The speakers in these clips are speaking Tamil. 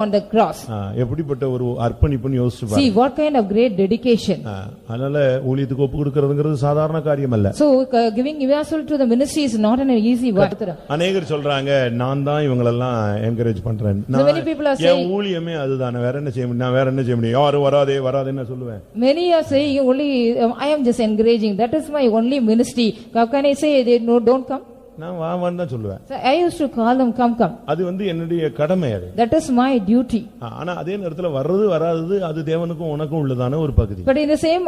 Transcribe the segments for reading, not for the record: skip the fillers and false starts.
on the cross. எப்படிப்பட்ட ஒரு அர்ப்பணிப்புன்னு யோசிச்சு பாருங்க. See what kind of great dedication. அதனால ஊழியத்துக்கு ஒப்பு கொடுக்கிறதுங்கிறது சாதாரண காரியம் அல்ல. So giving yourself to the ministry is not an easy work. அநேகர் சொல்றாங்க நான் தான் இவங்களெல்லாம் என்கரேஜ் பண்றேன். Many people are saying ஊழியமே அதுதான், வேற என்ன செய்ய முடியும், நான் வேற என்ன செய்ய முடியும், யாரும் வராதேன்னு சொல்லுவேன். Many are saying only I am just encouraging, that is my only ministry. How can I say they no don't come? நான் வான்னு தான் சொல்லுவேன். So I used to call them come. அது என்னுடைய கடமை அது. That is my duty. ஆனா அதே நேரத்துல வராதது அது தேவனுக்கும் உனக்கும் உள்ளதான ஒரு பகுதி. But in the same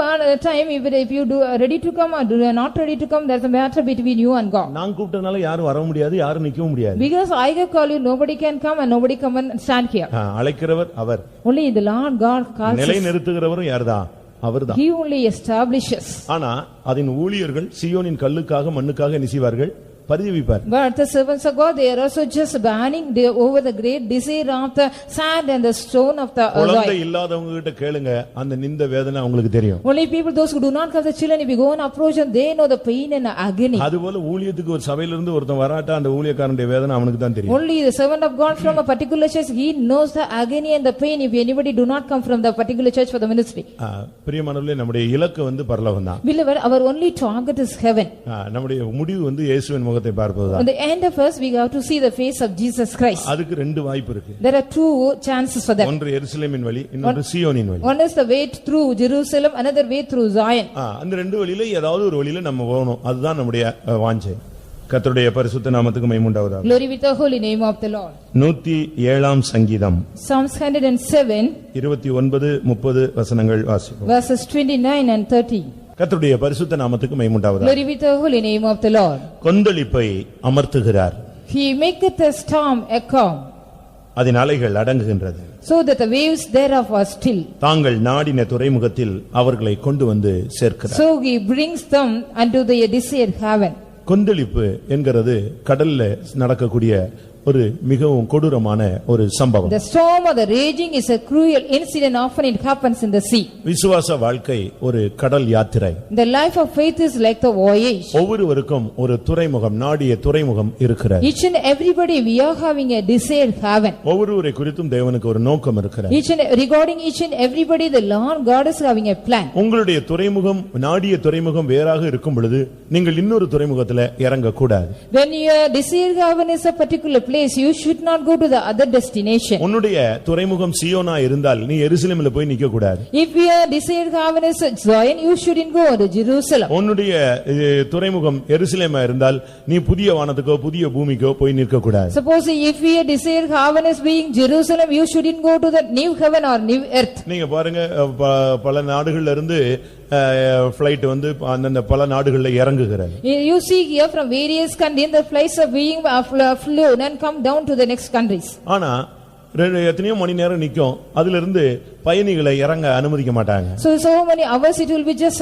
time if you do ready to come or do not ready to come, there's a matter between you and God. நான் கூப்பிட்டனால யாரும் வர முடியாது, யாரும் நிக்கவும் முடியாது. Because I call you, nobody can come and nobody come and stand here. அழைக்கிறவர் our. Only the Lord God calls. நிலை நிறுத்துகிறவரும் யார்தான்? அவர்தான். He only establishes. ஆனா அதன் ஊழியர்கள் சீயோனின் கல்லுக்காக மண்ணுக்காக நிசிவார்கள், பரிதவிப்பார். But the servants of God, they are also just banning over the great desire of the sand and the stone of the குழந்தை இல்லாதவங்க கிட்ட கேளுங்க, அந்த நிந்த வேதனை உங்களுக்கு தெரியும். Only people those who do not have the children, if you go and approach them, they know the pain and agony. அதுபோல ஊழியத்துக்கு ஒரு சபையில இருந்து ஒருத்தன் வராட்டா அந்த ஊழியக்காரனுடைய வேதனை அவனுக்கு தான் தெரியும். Only the servant of God from a particular church, he knows the agony and the pain if anybody do not come from the particular church for the ministry. பிரியமானவர்களே, நம்முடைய இலக்கு பரலோகம் தான். Beloved, our only target is heaven. நம்முடைய முடிவு இயேசுவின் முகத்தை பார்ப்பதுதான். On the end of us, we have to see the face of Jesus Christ. அதுக்கு ரெண்டு வாய்ப்பு இருக்கு. There are two chances for that. ஒன்று எருசலேமின் வழி, இன்னொன்று சீயோனின் வழி. One is the way through Jerusalem, another way through Zion. அந்த ரெண்டு வழியில ஏதாவது ஒரு வழியில நம்ம போகணும், அதுதான் நம்முடைய வாஞ்சை. கர்த்தருடைய பரிசுத்த நாமத்துக்கு மகிமை உண்டாவதாக. Glory be to the holy name of the Lord. 107 சங்கீதம் Psalms 107 29 30 வசனங்கள் வாசிப்போம். Verses 29 and 30. கர்த்தருடைய பரிசுத்த நாமத்துக்கு மகிமை உண்டாவதாக. Glory be to the holy name of the Lord. கொந்தளிப்பை அமர்த்துகிறார். He maketh a storm a calm. அதன் அலைகள் அடங்குகின்றது. So that the waves thereof are still. தாங்கள் நாடின துறைமுகத்தில் அவர்களை கொண்டு வந்து சேர்க்கிறார். So he brings them unto the desired haven. கொந்தளிப்பு என்கிறது கடல்ல நடக்கக்கூடிய ஒரு மிகவும் கொடூரமான ஒரு சம்பவம். The storm or the raging is a cruel incident, often it happens in the sea. விசுவாச வாழ்க்கை ஒரு கடல் யாத்திரை. The life of faith is like the voyage. ஒவ்வொருவருக்கும் ஒரு துறைமுகம், நாடிய துறைமுகம் இருக்கிறது. Each and everybody we are having a desired haven. ஒவ்வொருவரை குறித்தும் தேவனுக்கு ஒரு நோக்கம் இருக்கிறது. Regarding each and everybody, the Lord God is having a plan. உங்களுடைய துறைமுகம், நாடிய துறைமுகம் வேறாக இருக்கும் பொழுது நீங்கள் இன்னொரு துறைமுகத்துல இறங்க கூடாது. When your desired haven is a particular place, you should not go to the other destination. உன்னுடைய துறைமுகம் சீயோனா இருந்தால் நீ எருசலேமில் போய் நிக்க கூடாது. If your desired haven is Zion, you shouldn't go to Jerusalem. உன்னுடைய துறைமுகம் எருசலேமா இருந்தால் நீ புதிய வானத்துக்கோ புதிய பூமிக்கோ போய் நிற்க கூடாது. Suppose if your desired haven is being Jerusalem, you shouldn't go to the new heaven or new earth. நீங்க பாருங்க, பல நாடுகள்ல இருந்து flight அந்த பல நாடுகள்ல இறங்குகிறது. You see here from various countries the flights are being flown and come down to the next countries. ஆனா எத்தனையோ மணி நேரம் நிக்கும், அதுல இருந்து பயணிகளை இறங்க அனுமதிக்க மாட்டாங்க. So many hours it will be just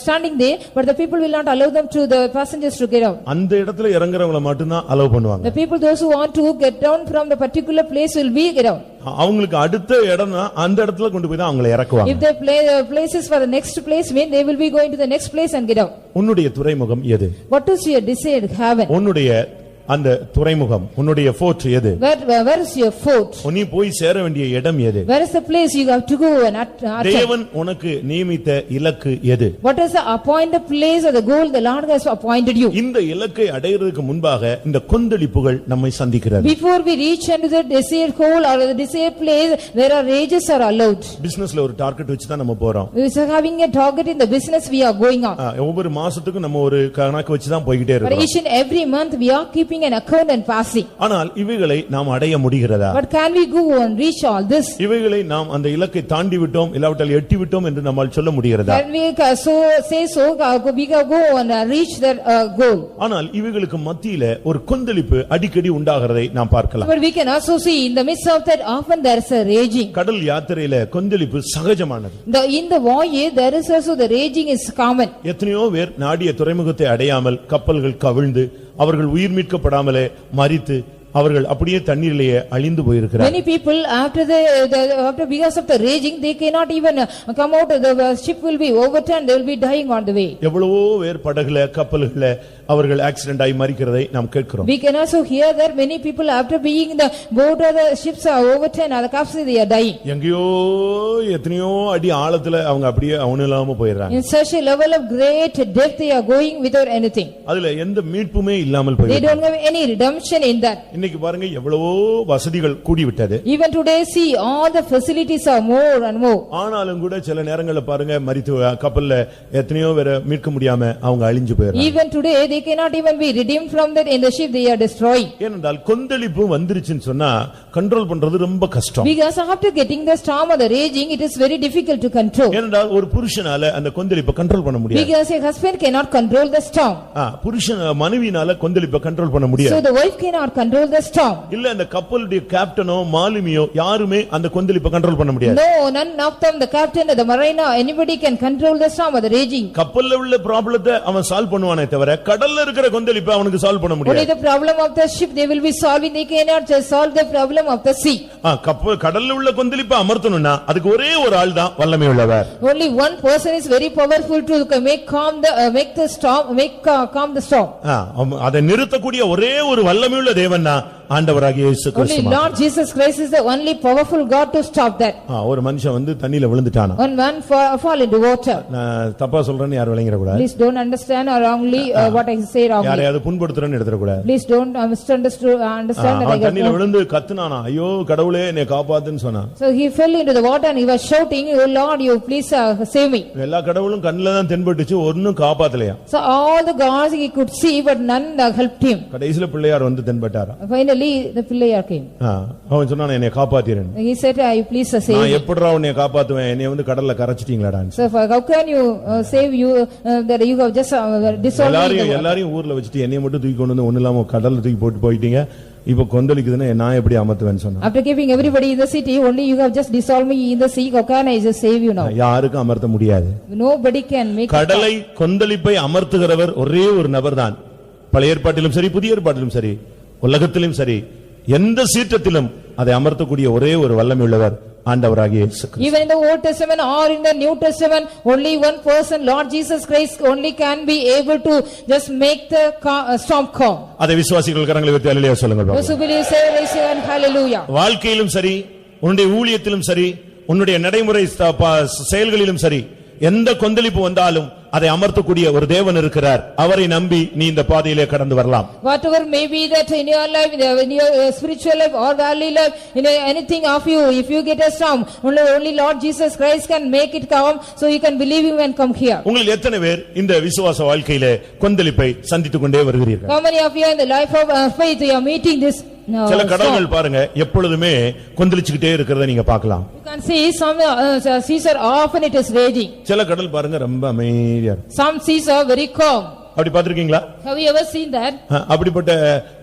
standing there, but the people will not allow them to the passengers to get out. அந்த இடத்துல இறங்குறவங்கள மட்டும் தான் அலோவ் பண்ணுவாங்க. The people those who want to get down from the particular place will be get out. அவங்களுக்கு அடுத்த இடம்னா அந்த இடத்துல கொண்டு போய் தான் அவங்களை இறக்குவாங்க. If the places for the next place mean, they will be going to the next place and get out. உன்னுடைய துறைமுகம் எது? What is your desired haven? உன்னுடைய அந்த துறைமுகம், உன்னுடைய ஃபோர்ட் எது? Where is your fort? நீ போய் சேர வேண்டிய இடம் எது? Where is the place you have to go and attend? தேவன் உனக்கு நியமித்த இலக்கு எது? What is the appointed place or the goal the Lord has appointed you? இந்த இலக்கை அடையிறதுக்கு முன்பாக இந்த கொந்தளிப்புகள் நம்மை சந்திக்கிறது. Before we reach into the desired goal or the desired place, there are rages are allowed. பிசினஸ்ல ஒரு டார்கெட் வச்சு தான் நம்ம போறோம். We are having a target in the business we are going on. ஒவ்வொரு மாசத்துக்கும் நம்ம ஒரு கணக்கு வச்சு தான் போயிட்டே இருக்கோம். But each and every month we are keeping an account and passing. ஆனால் இவைகளை நாம் அடைய முடிகிறதா? But can we go and reach all this? இவைகளை நாம் அந்த இலக்கை தாண்டி விட்டோம் இல்லாவிட்டால் எட்டி விட்டோம் என்று நம்மால் சொல்ல முடிகிறதா? Can we we can go and reach that goal? ஆனால் இவைகளுக்கு மத்தியில ஒரு கொந்தளிப்பு அடிக்கடி உண்டாகிறதை நாம் பார்க்கலாம். But we can also see in the midst of that often there is a raging. கடல் யாத்திரையில கொந்தளிப்பு சகஜமானது. In the voyage there is also the raging is common. எத்தனையோ பேர் நாடிய துறைமுகத்தை அடையாமல் கப்பல்கள் கவிழ்ந்து அவர்கள் உயிர் மீட்கப்படாமலே மரித்து அவர்கள் அப்படியே தண்ணீரிலேயே அழிந்து போயிருக்கிறார். Many people after because of the raging they cannot even come out. The ship will be overturned, they will be dying on the way. எவ்வளவோ பேர் படகுல கப்பல்கள அவர்கள் ஆக்சிடென்ட் ஆகி மரிக்கிறதை நாம் கேட்கிறோம். We can also hear that many people after being in the boat or the ships are overturned or the capsized, they are dying. எங்கேயோ எத்தனையோ அடி ஆழத்துல அவங்க அப்படியே அவனில்லாம போயிடுறாங்க. In such a level of great depth they are going without anything. அதுல எந்த மீட்புமே இல்லாமல் போயிடுறாங்க. They don't have any redemption in that. இன்னைக்கு பாருங்க எவ்வளவோ வசதிகள் கூடி விட்டது. Even today see all the facilities are more and more. ஆனாலும் கூட சில நேரங்கள்ல பாருங்க மரித்து கப்பல்ல எத்தனையோ பேரை மீட்க முடியாம அவங்க அழிஞ்சு போயிடுறாங்க. Even today they cannot even be redeemed from that. In the ship they are destroyed. ஏனென்றால் கொந்தளிப்பு வந்துருச்சுன்னு சொன்னா கண்ட்ரோல் பண்றது ரொம்ப கஷ்டம். Because after getting the storm or the raging it is very difficult to control. ஏனென்றால் ஒரு புருஷனால அந்த கொந்தளிப்பை கண்ட்ரோல் பண்ண முடியாது. Because a husband cannot control the storm. புருஷன் மனைவினால கொந்தளிப்பை கண்ட்ரோல் பண்ண முடியாது. So the wife cannot control the storm. இல்ல அந்த கப்பலுடைய கேப்டனோ மாலுமியோ யாருமே அந்த கொந்தளிப்பை கண்ட்ரோல் பண்ண முடியாது. No, none of them, the captain or the mariner, anybody can control the storm or the raging. கப்பல்ல உள்ள ப்ராப்ளத்தை அவன் சால்வ் பண்ணுவானே தவிர கடல்ல இருக்கிற கொந்தளிப்பை அவனுக்கு சால்வ் பண்ண முடியாது. Only the problem of the ship they will be solving, they cannot just solve the problem of the sea. கடல்ல உள்ள கொந்தளிப்பை அமர்த்தணும்னா அதுக்கு ஒரே ஒரு ஆள் தான் வல்லமை உள்ளவர். Only one person is very powerful to make calm the storm. அதை நிறுத்தக்கூடிய ஒரே ஒரு வல்லமை உள்ள தேவன்னா ஆண்டவராகிய இயேசு கிறிஸ்து. Only Lord Jesus Christ is the only powerful God to stop that. ஒரு மனுஷன் வந்து தண்ணில விழுந்துட்டானா. One man fall into water. நான் தப்பா சொல்றேன்னு யாரும் விளங்கிர கூடாது. Please don't understand or wrongly what I say wrongly. யாரையாவது புண்படுத்துறேன்னு எடுத்துற கூடாது. Please don't understand that I தண்ணில விழுந்து கத்துனானா, ஐயோ கடவுளே என்னை காப்பாத்துன்னு சொன்னா. So he fell into the water and he was shouting, "Oh Lord, you please save me." எல்லா கடவுளும் கண்ணுல தான் தென்பட்டுச்சு, ஒண்ணும் காப்பாத்தலையா. So all the gods he could see but none helped him. கடைசில பிள்ளையார் வந்து தென்பட்டாரா. Finally the pillar came. அவன் சொன்னானே என்னை காப்பாத்திரேன். He said, "I please save me." நான் எப்படிடா உன்னை காப்பாத்துவேன், என்னை வந்து கடல்ல கரச்சிட்டீங்களாடா. So how can you save you that you have just dissolved me? எல்லாரையும் ஊர்ல வச்சிட்டு என்னைய மட்டும் தூக்கி கொண்டு வந்து ஒண்ணு இல்லாம கடல்ல தூக்கி போட்டு போயிட்டீங்க. இப்போ கொந்தளிக்குதுன்னா நான் எப்படி அமர்த்துவேன்னு சொன்னா. After keeping everybody in the city, only you have just dissolved me in the sea. How can I just save you now? யாருக்கும் அமர்த்த முடியாது. Nobody can make கடலை கொந்தளிப்பை அமர்த்துகிறவர் ஒரே ஒரு நபர்தான். பழைய ஏற்பாட்டிலும் சரி புதிய ஏற்பாட்டிலும் சரி உலகத்திலும் சரி எந்த சீற்றத்திலும் அதை அமர்த்தக்கூடிய ஒரே ஒரு வல்லமை உள்ளவர் ஆண்டவராகிய இயேசு கிறிஸ்து. Even in the Old Testament or in the New Testament, only one person, Lord Jesus Christ, only can be able to just make the storm calm. அதை விசுவாசிகள் கரங்களை வைத்து அல்லேலூயா சொல்லுங்க. Those who believe say and hallelujah. வாழ்க்கையிலும் சரி உன்னுடைய ஊழியத்திலும் சரி உன்னுடைய நடைமுறை செயல்களிலும் சரி எந்த கொந்தளிப்பு வந்தாலும் அதை அமர்த்தக்கூடிய ஒரு தேவன் இருக்கிறார். அவரை நம்பி நீ இந்த பாதையிலே கடந்து வரலாம். Whatever may be that in your life, in your spiritual life or worldly life, in anything of you, if you get a storm, only Lord Jesus Christ can make it calm, so you can believe him and come here. உங்களில் எத்தனை பேர் இந்த விசுவாச வாழ்க்கையிலே கொந்தளிப்பை சந்தித்துக் கொண்டே வருகிறீர்கள்? How many of you in the life of faith you are meeting this? சில கடல்கள் பாருங்க எப்பொழுதுமே கொந்தளிச்சுக்கிட்டே இருக்கிறத நீங்க பார்க்கலாம். You can see some seas are often it is raging. சில கடல் பாருங்க ரொம்ப அமைதியா இருக்கு. Some seas are very calm. அப்படி பாத்திருக்கீங்களா? Have you ever seen that? அப்படிப்பட்ட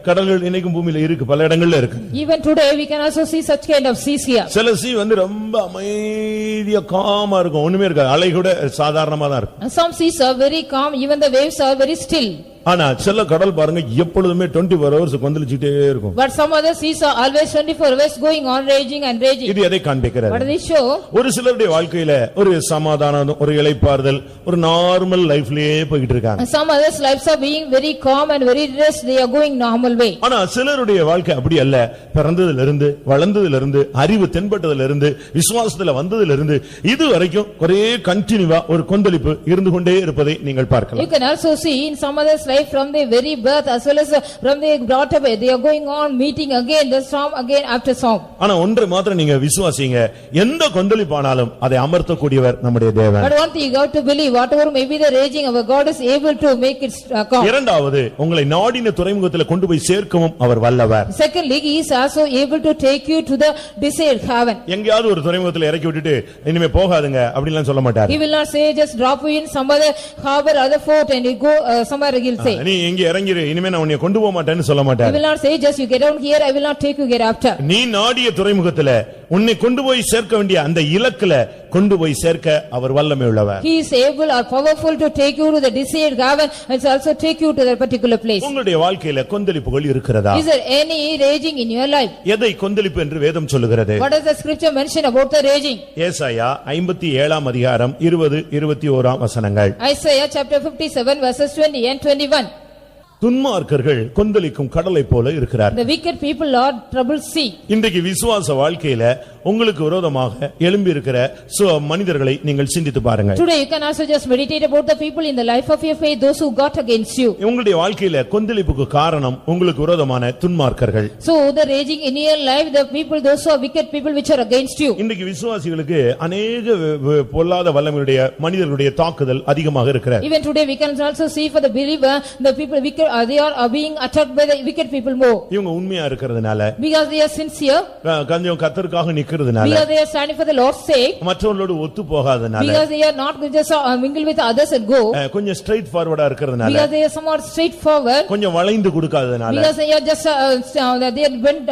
கடல்கள் இன்னைக்கும் பூமியில இருக்கு, பல இடங்கள்ல இருக்கு. Even today we can also see such kind of seas here. சில sea வந்து ரொம்ப அமைதியா காமா இருக்கும், ஒண்ணுமே இருக்காது, அலை கூட சாதாரணமா தான் இருக்கும். Some seas are very calm, even the waves are very still. ஆனா சில கடல் பாருங்க எப்பொழுதுமே 24 hours கொந்தளிச்சிட்டே இருக்கும். But some other seas are always 24 hours going on raging and raging. இது எதை காண்பிக்கிறது? What does it show? ஒரு சிலருடைய வாழ்க்கையில ஒரு சமாதானம், ஒரு இளைப்பாறுதல், ஒரு நார்மல் லைஃப்லயே போயிட்டு இருக்காங்க. Some others lives are being very calm and very rest, they are going normal way. ஆனா சிலருடைய வாழ்க்கை அப்படி அல்ல. பிறந்ததிலிருந்து இருந்து வளர்ந்ததிலிருந்து இருந்து அறிவு தென்பட்டதிலிருந்து இருந்து விசுவாசத்துல வந்ததிலிருந்து இருந்து இது வரைக்கும் ஒரே கண்டினியூவா ஒரு கொந்தளிப்பு இருந்து கொண்டே இருப்பதை நீங்கள் பார்க்கலாம். You can also see in some others life from their very birth as well as from they brought up, they are going on meeting again the storm again after storm. ஆனா ஒன்று மாத்திரம் நீங்க விசுவாசிங்க, எந்த கொந்தளிப்பானாலும் அதை அமர்த்தக்கூடியவர் நம்முடைய தேவன். But one thing you got to believe, whatever may be the raging, our God is able to make it calm. இரண்டாவது, உங்களை நாடின துறைமுகத்தில் கொண்டு போய் சேர்க்கவும் அவர் வல்லவர். Secondly, he is also able to take you to the desired haven. எங்கயாவது ஒரு துறைமுகத்தில் இறக்கி விட்டுட்டு இனிமே போகாதுங்க அப்படிலாம் சொல்ல மாட்டார். He will not say just drop you in some other harbor or other fort and you go somewhere else. say. நீ இங்க இறங்கிரு, இனிமே நான் உன்னை கொண்டு போக மாட்டேன்னு சொல்ல He மாட்டார். will not say, just you get down here, I will not take you hereafter. நீ நாடிய துறைமுகத்துல உன்னை கொண்டு போய் சேர்க்க வேண்டிய அந்த இலக்குல கொண்டு போய் சேர்க்க அவர் வல்லமை உள்ளவர். He is able or powerful to take you to the desired haven and also take you to that particular place. உங்களுடைய வாழ்க்கையில கொந்தளிப்புகள் இருக்கிறதா? Is there any raging in your life? எதை கொந்தளிப்பு என்று வேதம் சொல்லுகிறது? What does the scripture mention about the raging? ஏசாயா 57 அதிகாரம் 20 21 வசனங்கள். Isaiah chapter 57 verses 20 and 21. துன்மார்க்கர்கள் கொந்தளிக்கும் கடலை போல இருக்கிறார். The wicked people are troubled sea. இன்றைக்கு விசுவாச வாழ்க்கையில உங்களுக்கு விரோதமாக எழும்பி இருக்கிற மனிதர்களை நீங்கள் சிந்தித்து பாருங்க. Today you can also just meditate about the people in the life of your faith, those who got against you. உங்களுடைய வாழ்க்கையில கொந்தளிப்புக்கு காரணம் உங்களுக்கு விரோதமான துன்மார்க்கர்கள். So the raging in your life, the people, those who are wicked people which are against you. இன்றைக்கு விசுவாசிகளுக்கு அநேக பொல்லாத வல்லமையுடைய மனிதர்களுடைய தாக்குதல் அதிகமாக இருக்கிறது. Even today we can also see for the believer, the people wicked they are being attacked by the wicked people more. இவங்க உண்மையா இருக்கிறதுனால, because they are sincere, கொஞ்சம் கர்த்தருக்காக நிக்கிறதுனால, because they are standing for the Lord's sake, மற்றவர்களோடு ஒத்து போகாதனால, because they are not just mingle with others and go, கொஞ்சம் ஸ்ட்ரைட் ஃபார்வர்டா இருக்கிறதுனால, because they are somewhat straight forward, கொஞ்சம் வளைந்து கொடுக்காதனால, because they are just they are bent.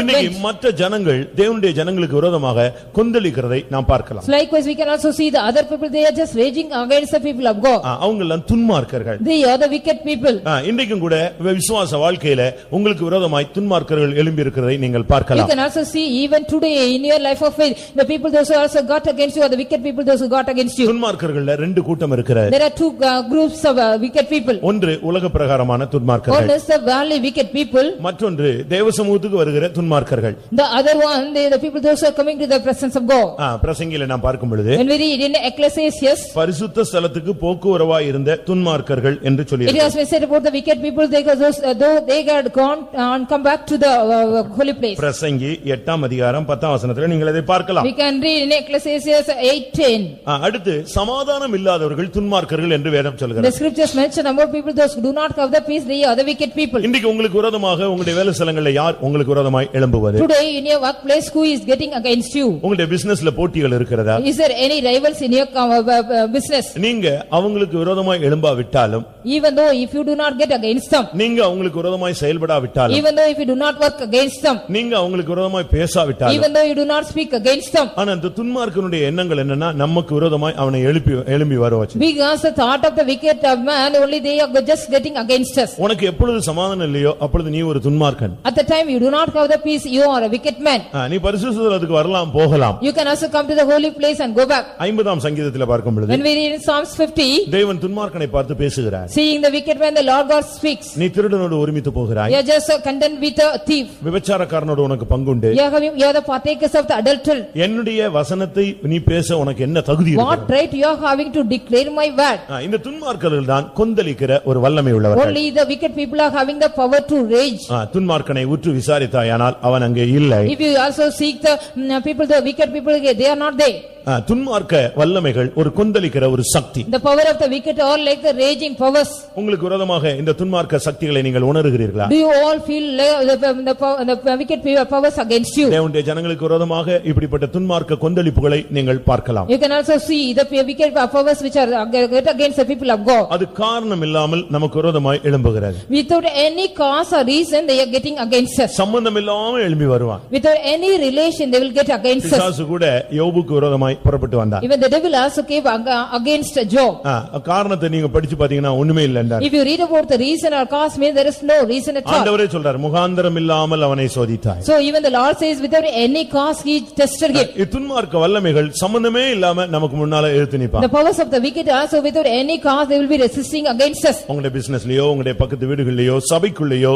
இன்னைக்கு மற்ற ஜனங்கள் தேவனுடைய ஜனங்களுக்கு விரோதமாக கொந்தளிக்கிறதை நாம் பார்க்கலாம். Likewise we can also see the other people, they are just raging against the people of God. அவங்க எல்லாம் துன்மார்க்கர்கள். They are the wicked people. இன்றைக்கும் கூட விசுவாச வாழ்க்கையில உங்களுக்கு விரோதமாய் துன்மார்க்கர்கள் எழும்பி இருக்கிறதை நீங்கள் பார்க்கலாம். You can also see even today in your life of faith, the people those who also got against you are the wicked people, those who got against you. துன்மார்க்கர்கள்ல ரெண்டு கூட்டம் இருக்கிறது. There are two groups of wicked people. ஒன்று உலக பிரகாரமான துன்மார்க்கர்கள். One is the worldly wicked people. மற்றொன்று தேவ சமூகத்துக்கு வருகிற துன்மார்க்கர்கள். The other one, the people those who are coming to the presence of God. பிரசங்கில நாம் பார்க்கும் பொழுது, when we read in Ecclesiastes, பரிசுத்த ஸ்தலத்துக்கு போக்குவரவாய் இருந்த துன்மார்க்கர்கள் என்று சொல்லியிருக்கிறது. it has been said about the wicked people, though they had gone and come back to the holy place. பிரசங்கி 8 அதிகாரம் 10 வசனத்திலே நீங்கள் அதை பார்க்கலாம். We can read in Ecclesiastes 8:10. அடுத்து சமாதானம் இல்லாதவர்கள் துன்மார்க்கர்கள் என்று வேதம் சொல்கிறது. The scriptures mention about people those who do not have the peace, they are the wicked people. இன்றைக்கு உங்களுக்கு விரோதமாக உங்களுடைய வேலை ஸ்தலங்களில் யார் உங்களுக்கு விரோதமாய் எழும்புவது? Today in your workplace, who is getting against you? உங்களுடைய பிசினஸ்ல போட்டிகள் இருக்கிறதா? Is there any rivals in your business? நீங்க அவங்களுக்கு விரோதமாய் எழும்பாவிட்டாலும், even though if you do not get against them, நீங்க அவங்களுக்கு விரோதமாய் செயல்படாவிட்டாலும், even though if you do not work against them, நீங்க அவங்களுக்கு விரோதமாய் பேசாவிட்டாலும், even though you do not speak against them, ஆனா அந்த துன்மார்க்கனுடைய எண்ணங்கள் என்னன்னா நமக்கு விரோதமாய் அவனை எழும்பி வரவச்சு. because the thought of the wicked man, only they are just getting against us. உனக்கு எப்பொழுது சமாதானம் இல்லையோ அப்பொழுது நீ ஒரு துன்மார்க்கன். At the time you do not have the peace, you are a wicked man. நீ பரிசுத்த ஸ்தலத்துக்கு வரலாம் போகலாம். You can also come to the holy place and go back. 50ஆம் சங்கீதத்திலே பார்க்கும் பொழுது, when we read in Psalms 50, தேவன் துன்மார்க்கனை பார்த்து பேசுகிறார். seeing the wicked man, the Lord God speaks. நீ திருடனோடு ஒருமித்து போகிறாய். You are just content with a thief. விபச்சாரக்காரனோடு உனக்கு பங்குண்டு. You are the partakers of the adultery. என்னுடைய வசனத்தை நீ பேச உனக்கு என்ன தகுதி இருக்கு? What right you are having to declare my word? இந்த துன்மார்க்கர்கள் தான் கொந்தளிக்கிற ஒரு வல்லமை உள்ளவர்கள். Only the wicked people are having the power to rage. துன்மார்க்கனை உற்று விசாரித்தாயானால் அவன் அங்கே இல்லை. If you also seek the people, the wicked people, they are not there. துன்மார்க்க வல்லமைகள் ஒரு கொந்தளிக்கிற ஒரு சக்தி. The power of the wicked are like the raging powers. உங்களுக்கு விரோதமாக இந்த துன்மார்க்க சக்திகளை நீங்கள் உணர்கிறீர்களா? Do you all feel the wicked powers against you? தேவனுடைய ஜனங்களுக்கு விரோதமாக இப்படிப்பட்ட துன்மார்க்க கொந்தளிப்புகளை நீங்கள் பார்க்கலாம். You can also see the wicked powers which are against the people of God. அது காரணம் இல்லாமல் நமக்கு விரோதமாய் எழும்புகிறது. Without any cause or reason they are getting against us. சம்பந்தம் இல்லாமல் எழும்பி வருவான். Without any relation they will get against us. பிசாசு கூட யோபுக்கு விரோதமாய் புறப்பட்டு வந்தான். Even the devil also came against Job. காரணத்தை நீங்க படிச்சு பாத்தீங்கன்னா ஒண்ணுமே இல்ல என்றார். If you read about the reason or cause, means there is no reason at all. ஆண்டவரே சொல்றார், முகாந்தரம் இல்லாமல் அவனை சோதித்தாய். So even the Lord says, without any cause he tested him. துன்மார்க்க வல்லமைகள் சம்பந்தமே இல்லாம நமக்கு முன்னால எழுத்து நிப்பான். The powers of the wicked also, without any cause they will be resisting against us. உங்களுடைய பிசினஸ்லயோ, உங்களுடைய பக்கத்து வீடுகளிலயோ, சபைக்குள்ளேயோ,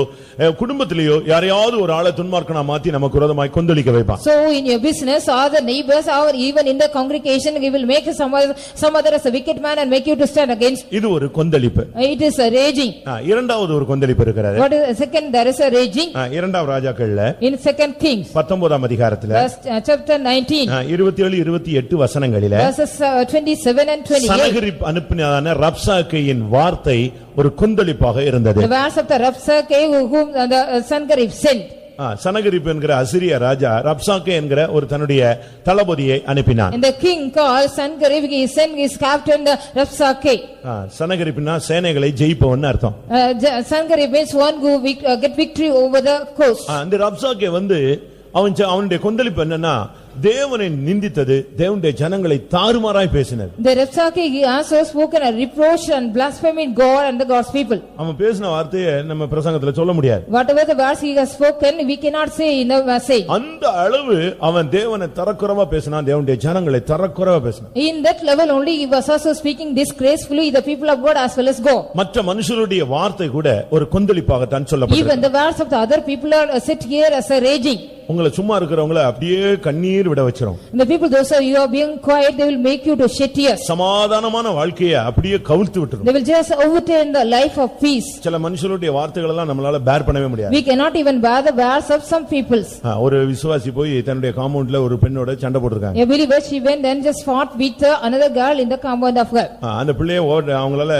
குடும்பத்திலயோ யாரையாவது ஒரு ஆளை துன்மார்க்கனா மாத்தி நமக்கு விரோதமாய் கொந்தளிக்க வைப்பான். So in your business or the neighbors or even in the congregation, he will make some other as a wicked man and make you to stand against. இது ஒரு கொந்தளிப்பு. It is a raging. இரண்டாவது ஒரு கொந்தளிப்பு இருக்கிறது. What is the second? There is a raging. இரண்டாவது ராஜாக்கள்ல in second Kings 19ஆம் அதிகாரத்துல chapter 19 27 28 வசனங்களிலே verses 27 and 28. சனகரிப் அனுப்பினான ரப்சாக்கேயின் வார்த்தை ஒரு கொந்தளிப்பாக இருந்தது. The words of the Rabshakeh whom the Sanherib sent. சனகரிப்பு என்கிற அசிரிய ராஜா ரப்சாக்கே என்கிற ஒரு தன்னுடைய தளபதியை அனுப்பினான். And the king called Sangarib, he sent his captain Rabshakeh. சனகரிப்புனா சேனைகளை ஜெயிப்பவன் அர்த்தம். Sangarib means one who get victory over the coast. அந்த ரப்சாக்கே வந்து அவனுடைய கொந்தளிப்பு என்னன்னா தேவனை நிந்தித்தது, தேவனுடைய ஜனங்களை தாறுமாறாய் பேசினது. The Rabshakeh he also spoken a reproach and blaspheming God and the God's people. அவன் பேசின வார்த்தையை நம்ம பிரசங்கத்துல சொல்ல முடியாது. Whatever the words he has spoken we cannot say in the message. அந்த அளவு அவன் தேவனை தரக்குறைவா பேசினான், தேவனுடைய ஜனங்களை தரக்குறைவா பேசினான். In that level only he was also speaking disgracefully the people of God as well as God. மற்ற மனுஷருடைய வார்த்தை கூட ஒரு கொந்தளிப்பாக தான் சொல்லப்பட்டது. Even the words of the other people are set here as a raging. உங்களை சும்மா இருக்கிறவங்கள அப்படியே கண்ணீர் விட வச்சிரும். The people those who you are being quiet they will make you to shed tears. சமாதானமான வாழ்க்கையை அப்படியே கவிழ்த்து விட்டுரும். They will just overturn the life of peace. சில மனுஷருடைய வார்த்தைகள் எல்லாம் நம்மளால பேர் பண்ணவே முடியாது. We cannot even bear the words of some peoples. ஒரு விசுவாசி போய் தன்னுடைய காம்பவுண்ட்ல ஒரு பெண்ணோட சண்டை போட்டுருக்காங்க. A believer she went and just fought with another girl in the compound of her. அந்த பிள்ளையை அவங்களால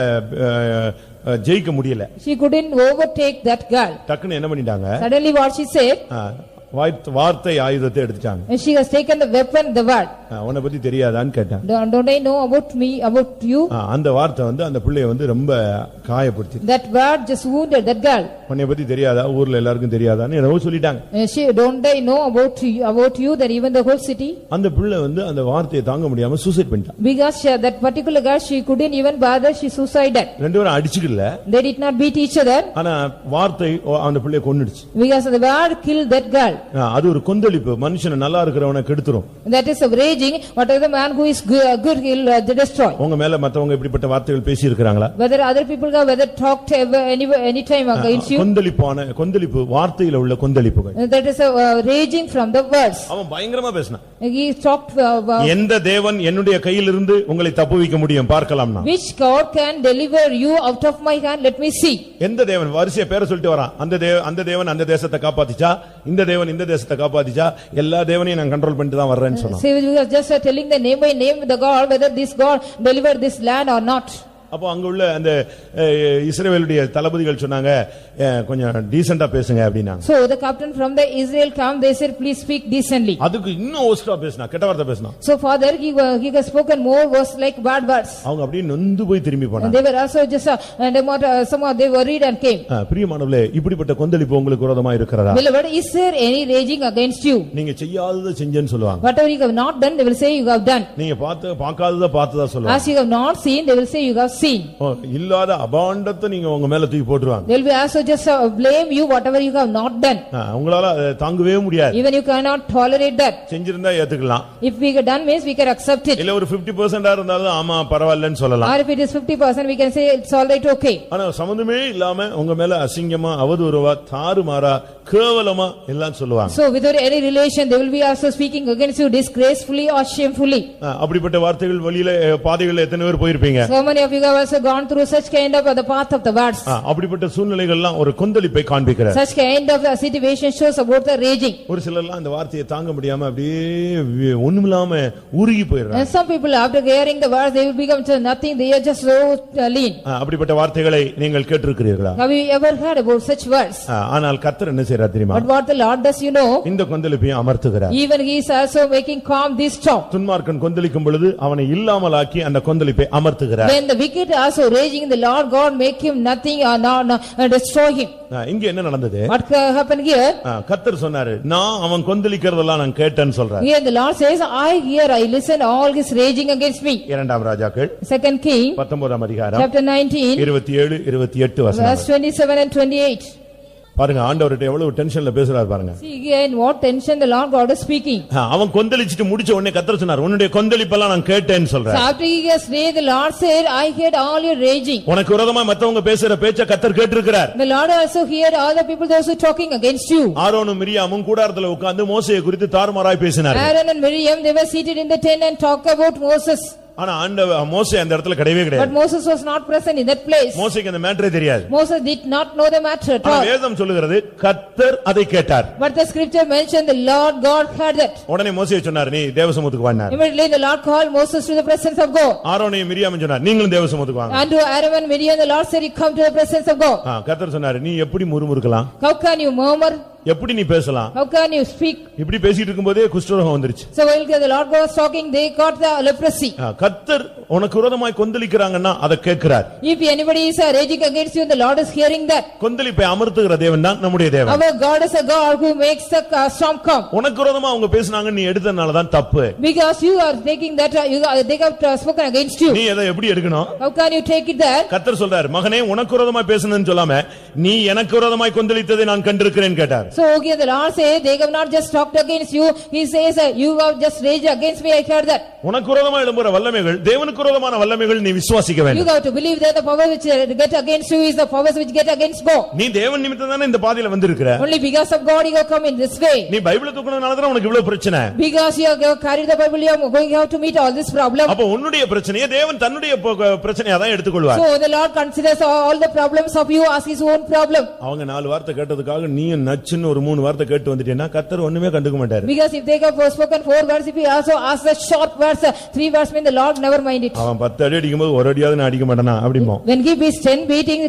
ஜெயிக்க முடியல. She couldn't overtake that girl. டக்குன்னு என்ன பண்ணிட்டாங்க? Suddenly what she said? வார்த்தை ஆயுதத்தை எடுத்துட்டாங்க. And she has taken the weapon, the word. உன்னை பத்தி தெரியாதான்னு கேட்டான். Don't I know about me, about you? அந்த வார்த்தை வந்து அந்த பிள்ளையை வந்து ரொம்ப காயப்படுத்தி. That word just wounded that girl. உன்னை பத்தி தெரியாதா, ஊர்ல எல்லாருக்கும் தெரியாதான்னு என்னவோ சொல்லிட்டாங்க. Don't I know about you that even the whole city? அந்த பிள்ளை வந்து அந்த வார்த்தையை தாங்க முடியாம சூசைட் பண்ணிட்டான். Because that particular girl she couldn't even bother, she suicided. ரெண்டு பேரும் அடிச்சுக்கல. They did not beat each other. ஆனா வார்த்தை அந்த பிள்ளையை கொன்னுடுச்சு. Because the word killed that girl. அது ஒரு கொந்தளிப்பு, மனுஷன் நல்லா இருக்கிறவனை கெடுத்துரும். That is a raging, whatever the man who is good he will destroy. உங்க மேல மத்தவங்க இப்படிப்பட்ட வார்த்தைகள் பேசி இருக்காங்களா? Whether other people have whether talked any time against you. கொந்தளிப்பு வார்த்தையில உள்ள கொந்தளிப்புகள். That is a raging from the words. அவன் பயங்கரமா பேசினான். He talked எந்த தேவன் என்னுடைய கையிலிருந்து உங்களை தப்புவிக்க முடியும் பார்க்கலாம்னா? Which God can deliver you out of my hand, let me see. எந்த தேவன் வரிசையா பேரை சொல்லிட்டு வரான். அந்த தேவன் அந்த தேசத்தை காப்பாத்திச்சா, இந்த தேவன் இந்த தேசத்தை காப்பாத்திச்சா, எல்லா தேவனையும் நான் கண்ட்ரோல் பண்ணிட்டு தான் வர்றேன்னு சொன்னான். So we are just telling the name by name the God whether this God delivered this land or not. அப்போ அங்க உள்ள அந்த இஸ்ரவேலுடைய தளபதிகள் சொன்னாங்க கொஞ்சம் டீசன்ட்டா பேசுங்க அப்படினாங்க. So the captain from the Israel come, they said please speak decently. அதுக்கு இன்னும் ஓஸ்டா பேசினா, கெட்ட வார்த்தை பேசினா. So father he has spoken more was like bad words. அவங்க அப்படியே நொந்து போய் திரும்பி போனாங்க. They were also just somehow they worried and came. பிரியமானவர்களே, இப்படிப்பட்ட கொந்தளிப்பு உங்களுக்கு விரோதமா இருக்கிறதா? Beloved, is there any raging against you? நீங்க செய்யாததை செஞ்சேன்னு சொல்லுவாங்க. Whatever you have not done they will say you have done. நீங்க பார்க்காததை பார்த்ததா சொல்லுவாங்க. As you have not seen they will say you have seen. இல்லாத அபாண்டத்தை நீங்க உங்க மேல தூக்கி போட்டுருவாங்க. They will also just blame you whatever you have not done. உங்களால தாங்கவே முடியாது. Even you cannot tolerate that. செஞ்சிருந்தா ஏத்துக்கலாம். If we have done means we can accept it. இல்ல ஒரு 50% இருந்தாலும் ஆமா பரவாயில்லைன்னு சொல்லலாம். Or if it is 50% we can say it's all right, okay. ஆனா சம்பந்தமே இல்லாம உங்க மேல அசிங்கமா, அவதூறவா, தாறுமாறா, கேவலமா எல்லாம் சொல்லுவாங்க. So without any relation they will be also speaking against you disgracefully or shamefully. அப்படிப்பட்ட வார்த்தைகள் வழியில பாதைகள் எத்தனை பேர் போயிருப்பீங்க? So many of you have also gone through such kind of the path of the words. அப்படிப்பட்ட சூழ்நிலைகள் எல்லாம் ஒரு கொந்தளிப்பை காண்பிக்கிறது. Such kind of situation shows about the raging. ஒரு சிலர்லாம் அந்த வார்த்தையை தாங்க முடியாம அப்படியே ஒண்ணுமில்லாம உருகி போயிடுறாங்க. And some people after hearing the words they will become nothing, they are just so lean. அப்படிப்பட்ட வார்த்தைகளை நீங்கள் கேட்டிருக்கிறீர்களா? Have you ever heard about such words? ஆனால் கர்த்தர் என்ன செய்றார் தெரியுமா? But what the Lord does you know? இந்த கொந்தளிப்பை அமர்த்துகிறார். Even he is also making calm this storm. துன்மார்க்கன் கொந்தளிக்கும் பொழுது அவனை இல்லாமலாக்கி அந்த கொந்தளிப்பை அமர்த்துகிறார். When the wicked also raging, the Lord God make him nothing or destroy him. இங்க என்ன நடந்தது? What happened here? கர்த்தர் சொன்னாரு, நான் அவன் கொந்தளிக்கிறதெல்லாம் நான் கேட்டேன்னு சொல்றார். Here the Lord says, I listen all his raging against me. இரண்டாம் ராஜாக்கள் 2 King 19 அதிகாரம் chapter 19 27 28 வசனம். verse 27 and 28. பாருங்க ஆண்டவர்ட்ட எவ்வளவு டென்ஷன்ல பேசுறார் பாருங்க. See again what tension the Lord God is speaking. அவன் கொந்தளிச்சிட்டு முடிச்ச உடனே கர்த்தர் சொன்னார், உன்னுடைய கொந்தளிப்பெல்லாம் நான் கேட்டேன்னு சொல்றார். So after he has prayed, the Lord said, I heard all your raging. உனக்கு விரோதமா மத்தவங்க பேசுற பேச்ச கர்த்தர் கேட்டிருக்கிறார். The Lord also heard all the people those who talking against you. ஆரோனும் மிரியாமும் கூடாரத்துல உட்கார்ந்து மோசேயை குறித்து தாறுமாறாய் பேசினார்கள். Aaron and Miriam they were seated in the tent and talk about Moses. ஆனா மோசே அந்த இடத்துல கிடையவே கிடையாது. But Moses was not present in that place. மோசேக்கு அந்த மேட்டரே தெரியாது. Moses did not know the matter at all. வேதம் சொல்லுகிறது கர்த்தர் அதை கேட்டார். But the scripture mentioned the Lord God heard that. உடனே மோசே சொன்னார், நீ தேவசமூகத்துக்கு வான்னார். Immediately the Lord called Moses to the presence of God. ஆரோனையும் மிரியாமும் சொன்னார், நீங்களும் தேவசமூகத்துக்கு வாங்க. And to Aaron and Miriam the Lord said, you come to the presence of God. கர்த்தர் சொன்னார், நீ எப்படி முறுமுறுக்கலாம்? How can you murmur? எப்படி நீ பேசலாம்? How can you speak? இப்படி பேசிட்டு இருக்கும்போதே குஷ்டரோகம் வந்துருச்சு. So while the Lord was talking, they got the leprosy. கர்த்தர் உனக்கு விரோதமாய் கொந்தளிக்கறாங்கன்னா அத கேட்கிறார். If anybody is raging against you, the Lord is hearing that. கொந்தளிப்பை அமர்த்துகிற தேவன் தான் நம்முடைய தேவன். Our God is a God who makes the storm calm. உனக்கு விரோதமா அவங்க பேசுனாங்க நீ எடுத்ததனால தான் தப்பு. Because you are taking that, they have spoken against you. நீ எதை எப்படி எடுக்கணும்? How can you take it there? கர்த்தர் சொல்றார், மகனே உனக்கு விரோதமாய் பேசுனேன்னு சொல்லாம நீ எனக்கு விரோதமாய் கொந்தளித்ததை நான் கண்டிருக்கிறேன் கேட்டார். So okay, the Lord says they have not just talked against you. He says you have just raged against me. I heard that. உனக்கு விரோதமாய் எழும்புற வல்லமைகள் தேவனுக்கு விரோதமான வல்லமைகள் நீ விசுவாசிக்க வேண்டும். You have to believe that the power which get against you is the powers which get against God. நீ தேவன் நிமித்தம் தானே இந்த பாதையில வந்திருக்கிற. Only because of God you have come in this way. நீ பைபிளை தூக்குனதனால தான் உனக்கு இவ்வளவு பிரச்சனை. Because you have carried the Bible, you are going out to meet all this problem. அப்ப உன்னுடைய பிரச்சனையை தேவன் தன்னுடைய பிரச்சனையா தான் எடுத்துக்கொள்வார். So the Lord considers all the problems of you as his own problem. அவங்க 4 வார்த்தை கேட்டதுக்காக நீ நச்சுன்னு ஒரு 3 வார்த்தை கேட்டு வந்துட்டேன்னா கர்த்தர் ஒண்ணுமே கண்டுக்க மாட்டார். Because if they have spoken 4 words, if he also asks the short words, 3 words, mean the Lord never mind it. அவன் 10 அடி அடிக்கும்போது ஒரு அடியாவது நான் அடிக்க மாட்டேனா அப்படிமோ. When he beats 10 beating,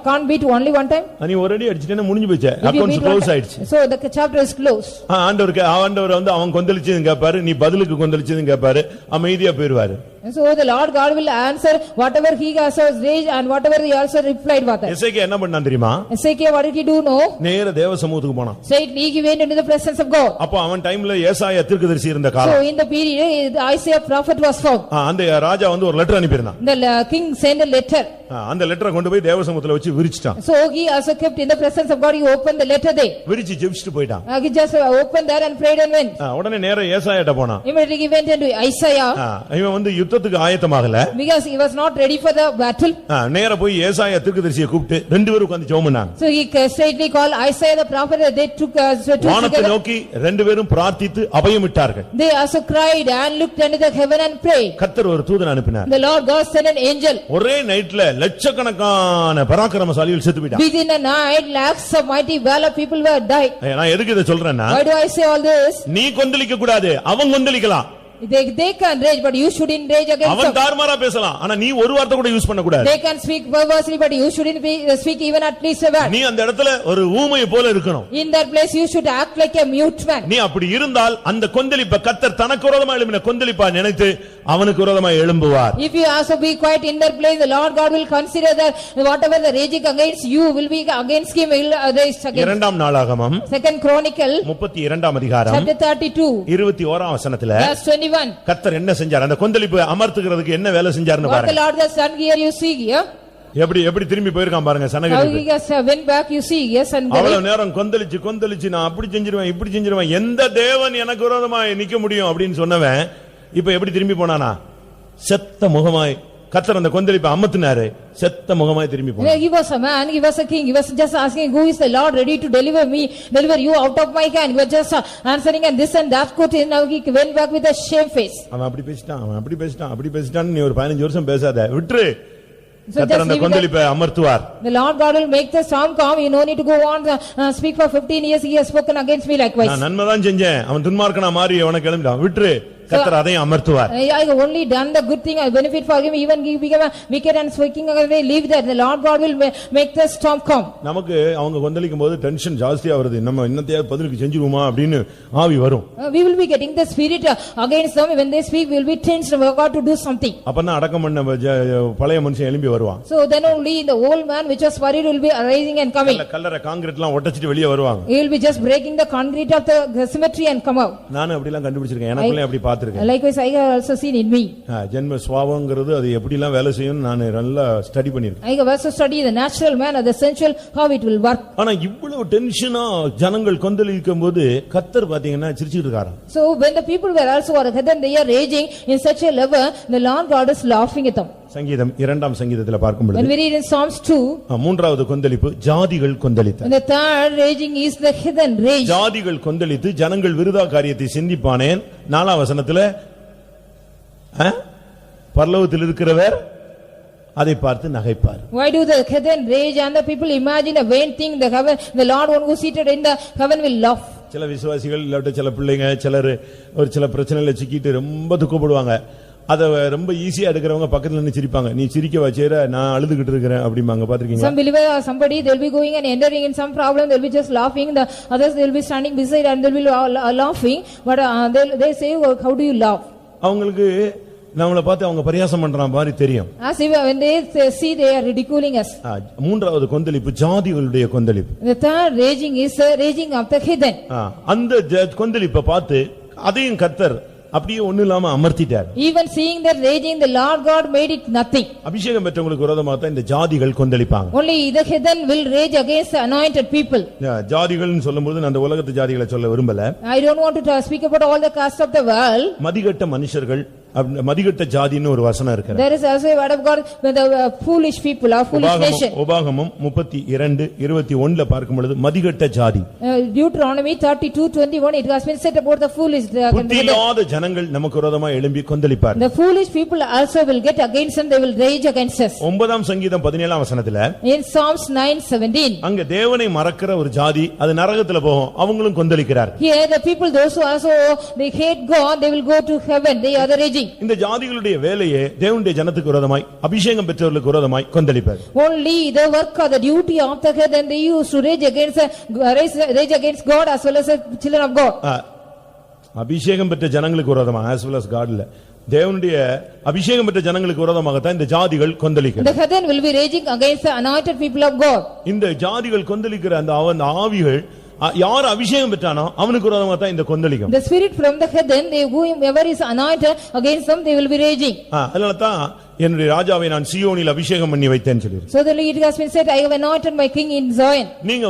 can't beat only one time. நீ ஒரு அடி அடிச்சிட்டேன்னா முடிஞ்சு போச்சு. அக்கவுண்ட்ஸ் க்ளோஸ் ஆயிடுச்சு. So the chapter is closed. ஆண்டவர் வந்து அவன் கொந்தளிச்சதுங்க கேப்பாரு, நீ பதிலுக்கு கொந்தளிச்சதுங்க கேப்பாரு, அமைதியா போயிடுவாரு. So the Lord God will answer whatever he has raged and whatever he also replied with that. எசேக்கியா என்ன பண்ணான் தெரியுமா? Ezekiel, what did he do? No. நேரா தேவ சமூகத்துக்கு போனான். Straightly he went into the presence of God. அப்ப அவன் டைம்ல ஏசாயா தீர்க்கதரிசி இருந்த காலம். So in the period Isaiah prophet was found. அந்த ராஜா வந்து ஒரு letter அனுப்பியிருந்தான். The king sent a letter. அந்த லெட்டரை கொண்டு போய் தேவ சமூகத்துல வச்சு விரிச்சிட்டான். So he also kept in the presence of God. He opened the letter there. விரிச்சி ஜெபிச்சிட்டு போய்ட்டான். He just opened there and prayed and went. உடனே நேரா ஏசாயாட்ட போனான். Immediately he went into Isaiah. இவன் வந்து யுத்தத்துக்கு ஆயத்தமாகல. Because he was not ready for the battle. நேரா போய் ஏசாயா தீர்க்கதரிசியை கூப்பிட்டு ரெண்டு பேரும் உட்கார்ந்து ஜெபம் பண்ணாங்க. So he straightly called Isaiah the prophet. They took வானத்தை நோக்கி ரெண்டு பேரும் பிரார்த்தித்து அபயமிட்டார்கள். They also cried and looked into the heaven and prayed. கர்த்தர் ஒரு தூதனை அனுப்பினார். The Lord God sent an angel. ஒரே நைட்ல லட்சக்கணக்கான பராக்கிரமசாலிகள் செத்து போயிட்டாங்க. Within a night lakhs of mighty valor people were died. நான் எதுக்கு இத சொல்றேன்னா, Why do I say all this? நீ கொந்தளிக்க கூடாது, அவன் கொந்தளிக்கலாம். They can rage, but you shouldn't rage against them. அவன் தார்மாரா பேசலாம், ஆனா நீ ஒரு வார்த்தை கூட யூஸ் பண்ண கூடாது. They can speak perversely, but you shouldn't speak even at least a word. நீ அந்த இடத்துல ஒரு ஊமையை போல இருக்கணும். In that place you should act like a mute man. நீ அப்படி இருந்தால் அந்த கொந்தளிப்ப கர்த்தர் தனக்கு விரோதமா எழும்பின கொந்தளிப்பா நினைத்து அவனுக்கு விரோதமா எழும்புவார். If you also be quiet in that place, the Lord God will consider that whatever the raging against you will be against him, will raise against. இரண்டாம் நாளாகமம் Second Chronicle 32ஆம் அதிகாரம் chapter 32 21ஆம் வசனத்துல verse 21. கர்த்தர் என்ன செஞ்சார், அந்த கொந்தளிப்பு அமர்த்துகிறதுக்கு என்ன வேலை செஞ்சார்னு What the பாருங்க. Lord has done here, you see here. எப்படி திரும்பி போயிருக்கான் பாருங்க How சனகரிப்பு. he has went back, you see, yes, and அவ்வளவு நேரம் கொந்தளிச்சு நான் அப்படி செஞ்சிருவேன் இப்படி செஞ்சிருவேன், எந்த தேவன் எனக்கு விரோதமாய் நிக்க முடியும் அப்படின்னு சொன்னவன் இப்ப எப்படி திரும்பி போனானா, செத்த முகமாய். கர்த்தர் அந்த கொந்தளிப்பை அமர்த்தினாரு, செத்த முகமாய் திரும்பி போனான். He was a man, he was a king, he was just asking who is the Lord ready to deliver you out of my hand. He was just answering and this and that quote, and now he went back with a shame face. அவன் அப்படி பேசிட்டான் நீ ஒரு 15 வருஷம் பேசாத, விட்டுரு. So கர்த்தர் அந்த கொந்தளிப்பை அமர்த்துவார். The Lord God will make the storm calm. You no need to go on speak for 15 years. He has spoken against me likewise. நான் நன்மைதான் செஞ்சேன், அவன் துன்மார்க்கனா மாறி அவனை கிளம்பிட்டான், விட்டுரு. கர்த்தர் அதையும் அமர்த்துவார். I have only done the good thing, I benefit for him. Even he became a wicked and speaking away, leave that. The Lord God will make the storm calm. நமக்கு அவங்க கொந்தளிக்கும் போது டென்ஷன் ஜாஸ்தியா வருது, நம்ம இன்னத்தையாவது பதிலுக்கு செஞ்சிருவோமா அப்படின்னு ஆவி வரும். We will be getting the spirit against them. When they speak, we will be tensed. We have got to do something. அப்பதான் அடக்கம் பண்ண பழைய மனுஷன் எழும்பி வருவான். So then only the old man which was worried will be arising and coming. கல்லறை கான்கிரீட்லாம் ஒட்டச்சிட்டு வெளியே வருவாங்க. He will be just breaking the concrete of the cemetery and come out. நானும் அப்படிலாம் கண்டுபிடிச்சிருக்கேன், எனக்குள்ளே அப்படி பார்த்திருக்கேன். Likewise I have also seen in me. ஜென்ம சுவாவம்ங்கிறது அது எப்படிலாம் வேலை செய்யும் நான் நல்லா ஸ்டடி பண்ணிருக்கேன். I have also studied the natural man or the sensual how it will work. ஆனா இவ்வளவு டென்ஷனா ஜனங்கள் கொந்தளிக்கும்போது கர்த்தர் பாத்தீங்கன்னா சிரிச்சிட்டு இருக்காராம். So when the people were also they are raging in such a level, the Lord God is laughing at them. சங்கீதம் 2ஆம் சங்கீதத்துல பார்க்கும் பொழுது When we read in Psalms 2, மூன்றாவது கொந்தளிப்பு ஜாதிகள் கொந்தளித்தார். and the third raging is the heathen rage. ஜாதிகள் கொந்தளித்து ஜனங்கள் விருதா காரியத்தை சிந்திப்பானேன். 4ஆம் வசனத்துல பரலோகத்தில் இருக்கிறவர் அதை பார்த்து நகைப்பார். Why do the heathen rage and the people imagine a vain thing? The heaven, the Lord one who seated in the heaven will laugh. சில விசுவாசிகள் இல்லாட்ட சில பிள்ளைங்க சிலர் ஒரு சில பிரச்சனையில சிக்கிட்டு ரொம்ப துக்கப்படுவாங்க. அத ரொம்ப ஈஸியா எடுக்கிறவங்க பக்கத்துல நின்னு சிரிப்பாங்க. நீ சிரிக்க வச்சேற நான் அழுதுகிட்டு இருக்கிறேன் அப்படிம்பாங்க. பாத்துக்கீங்களா? Some believer or somebody they'll be going and entering in some problem, they'll be just laughing, the others they'll be standing beside and they'll be laughing, but they say, how do you laugh? அவங்களுக்கு நம்மள பார்த்து அவங்க பரியாசம் பண்றாங்க மாதிரி தெரியும். As if when they see they are ridiculing us. மூன்றாவது கொந்தளிப்பு ஜாதிகளுடைய கொந்தளிப்பு. The third raging is raging of the heathen. அந்த கொந்தளிப்பை பார்த்து அதையும் கர்த்தர் அப்படியே ஒண்ணு இல்லாம அமர்த்திட்டார். Even seeing that raging, the Lord God made it nothing. அபிஷேகம் பெற்றவங்களுக்கு விரோதமாக தான் இந்த ஜாதிகள் கொந்தளிப்பாங்க. Only the heathen will rage against the anointed people. ஜாதிகள்னு சொல்லும்போது நான் அந்த உலகத்து ஜாதிகளை சொல்ல விரும்பல. I don't want to speak about all the castes of the world. மதிகெட்ட மனுஷர்கள், மதிகெட்ட ஜாதின்னு ஒரு வசனம் இருக்கு. There is also a word of God with the foolish people or foolish nation. உபாகமம் 32:21ல பார்க்கும் பொழுது மதிகெட்ட ஜாதி. Deuteronomy 32:21 it has been said about the foolish. புத்தியில்லாத ஜனங்கள் நமக்கு விரோதமாக எழும்பி கொந்தளிப்பார். The foolish people also will get against them, they will rage against us. 9ஆம் சங்கீதம் 17ஆம் வசனத்துல in Psalms 9:17 அங்க தேவனை மறக்கிற ஒரு ஜாதி அது நரகத்துல போகும், அவங்களும் கொந்தளிக்கிறார். Here the people those who also they hate God, they will go to heaven, they are the raging. இந்த ஜாதிகளுடைய வேலையே தேவனுடைய ஜனத்துக்கு விரோதமாய் அபிஷேகம் பெற்றவர்களுக்கு விரோதமாய் கொந்தளிப்பார். Only the work or the duty of the heathen they used to rage against God as well as the children of God. அபிஷேகம் பெற்ற ஜனங்களுக்கு விரோதமா as well as God இல்ல, தேவனுடைய அபிஷேகம் பெற்ற ஜனங்களுக்கு விரோதமாக தான் இந்த ஜாதிகள் கொந்தளிக்கிறது. The heathen will be raging against the anointed people of God. இந்த ஜாதிகள் கொந்தளிக்கிற அந்த ஆவிகள் யார் அபிஷேகம் பெற்றானோ அவனுக்கு விரோதமாக தான் இந்த கொந்தளிக்கும். The spirit from the heathen, they whoever is anointed against them, they will be raging. அதனால தான் என்னுடைய ராஜாவை நான் சீயோனில் அபிஷேகம் பண்ணி வைத்தேன்னு சொல்லி. So then it has been said, I have anointed my king in Zion. நீங்க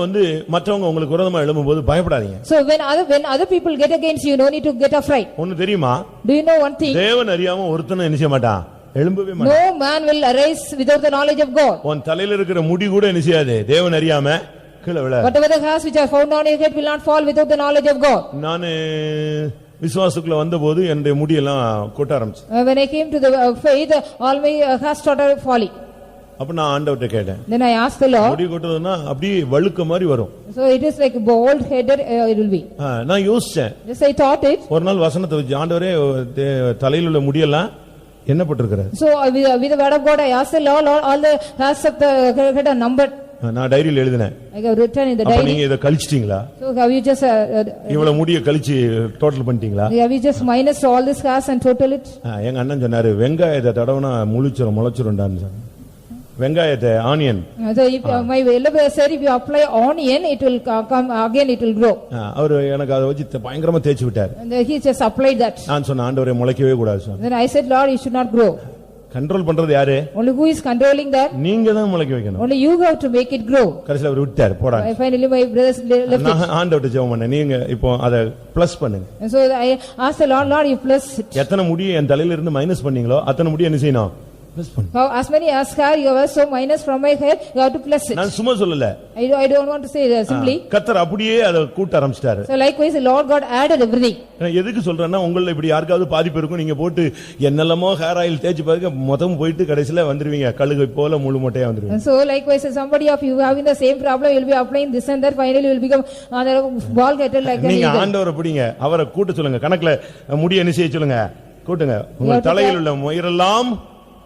மற்றவங்க உங்களுக்கு விரோதமா எழும்பும்போது பயப்படாதீங்க. So when other people get against you, no need to get afraid. ஒன்னு தெரியுமா? Do you know one thing? தேவன் அறியாம ஒருத்தனும் என்ன செய்ய மாட்டான், எழும்பவே மாட்டான். No man will arise without the knowledge of God. உன் தலையில இருக்கிற முடி கூட என்ன செய்யாது, தேவன் அறியாம கீழே விழாது. Whatever the hairs which are found on your head will not fall without the knowledge of God. நான் விசுவாசத்துக்குள்ள வந்தபோது என்னுடைய முடி எல்லாம் கொட்ட ஆரம்பிச்சு. When I came to the faith, all my hairs started falling. அப்ப நான் ஆண்டவர்ட்ட கேட்டேன். Then I asked the Lord. முடி கொட்டதுன்னா அப்படியே வழுக்க மாதிரி வரும். So it is like bald headed it will be. நான் யோசிச்சேன். Yes, I thought it. ஒரு நாள் வசனத்தை வச்சு ஆண்டவரே தலையில உள்ள முடியெல்லாம் என்ன போட்டுருக்காரு? So with the word of God I asked the Lord, all the hairs of the head are numbered. நான் டைரியில எழுதினேன். I have written in the diary. அப்ப நீங்க இத கழிச்சிட்டீங்களா? So have you just இவ்வளவு முடிய கழிச்சு டோட்டல் பண்ணிட்டீங்களா? Have you just minus all this hairs and total it? எங்க அண்ணன் சொன்னாரு வெங்காயத்தை தடவனா முளைச்சிரும்டான்னு சொன்னாரு. வெங்காயத்தை onion. So if my elder said if you apply onion it will come again, it will grow. அவர் எனக்கு அதை வச்சு பயங்கரமா தேய்ச்சி விட்டார். And he just applied that. நான் சொன்ன ஆண்டவரே முளைக்கவே கூடாது சொன்னேன். Then I said, Lord, you should not grow. Control பண்றது யாரு? Only who is controlling that? நீங்க தான் முளைக்க வைக்கணும். Only you have to make it grow. கடைசில அவர் விட்டார் போறாங்க. Finally my brothers left it. நான் ஆண்டவர்ட்ட ஜெபம் பண்ணேன், நீங்க இப்போ அத ப்ளஸ் பண்ணுங்க. And so I asked the Lord, you plus it. எத்தனை முடியை என் தலையில இருந்து மைனஸ் பண்ணீங்களோ அத்தனை முடியை என்ன செய்யணும்? ப்ளஸ் பண்ணு. As many as hair you have, so minus from my head you have to plus it. நான் சும்மா சொல்லல. I don't want to say that simply. கர்த்தர் அப்படியே அத கூட்ட ஆரம்பிச்சிட்டாரு. So likewise the Lord God added everything. நான் எதுக்கு சொல்றேன்னா உங்கள இப்படி யாருக்காவது பாதிப்பு இருக்கும், நீங்க போட்டு என்னெல்லமோ ஹேர் ஆயில் தேய்ச்சி பாருங்க மொத்தம் போயிட்டு கடைசில வந்துருவீங்க கழுகை போல முழு மொட்டையா வந்துருவீங்க. And so likewise somebody of you having the same problem you will be applying this and that, finally you will become bald headed like நீங்க ஆண்டவரை பிடிங்க, அவரை கூட்ட சொல்லுங்க, கணக்குல முடி என்ன செய்ய சொல்லுங்க, கூட்டுங்க. உங்க தலையில் உள்ள முயரெல்லாம்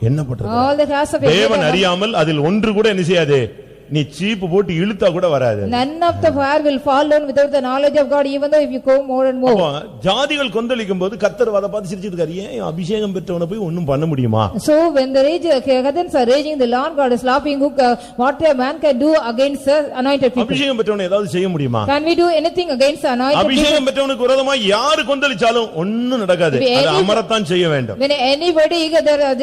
என்ன பண்றது? தேவன் அறியாமல் அதில் ஒன்று கூட என்ன செய்யாது, நீ சீப் போட்டு இழுத்தா கூட வராது. None of the hair will fall down without the knowledge of God, even though if you go more and more. ஜாதிகள் கொந்தளிக்கும் போது கர்த்தர் வத பார்த்து சிரிச்சிட்டு இருக்காரு, ஏன் அபிஷேகம் பெற்றவனை போய் ஒண்ணும் பண்ண முடியுமா? So when the heathens are raging, the Lord God is laughing, what a man can do against the anointed people. அபிஷேகம் பெற்றவனை ஏதாவது செய்ய முடியுமா? Can we do anything against the anointed people? அபிஷேகம் பெற்றவனுக்கு விரோதமா யாரு கொந்தளிச்சாலும் ஒண்ணும் நடக்காது, அது அமரத்தான் செய்ய வேண்டும். When anybody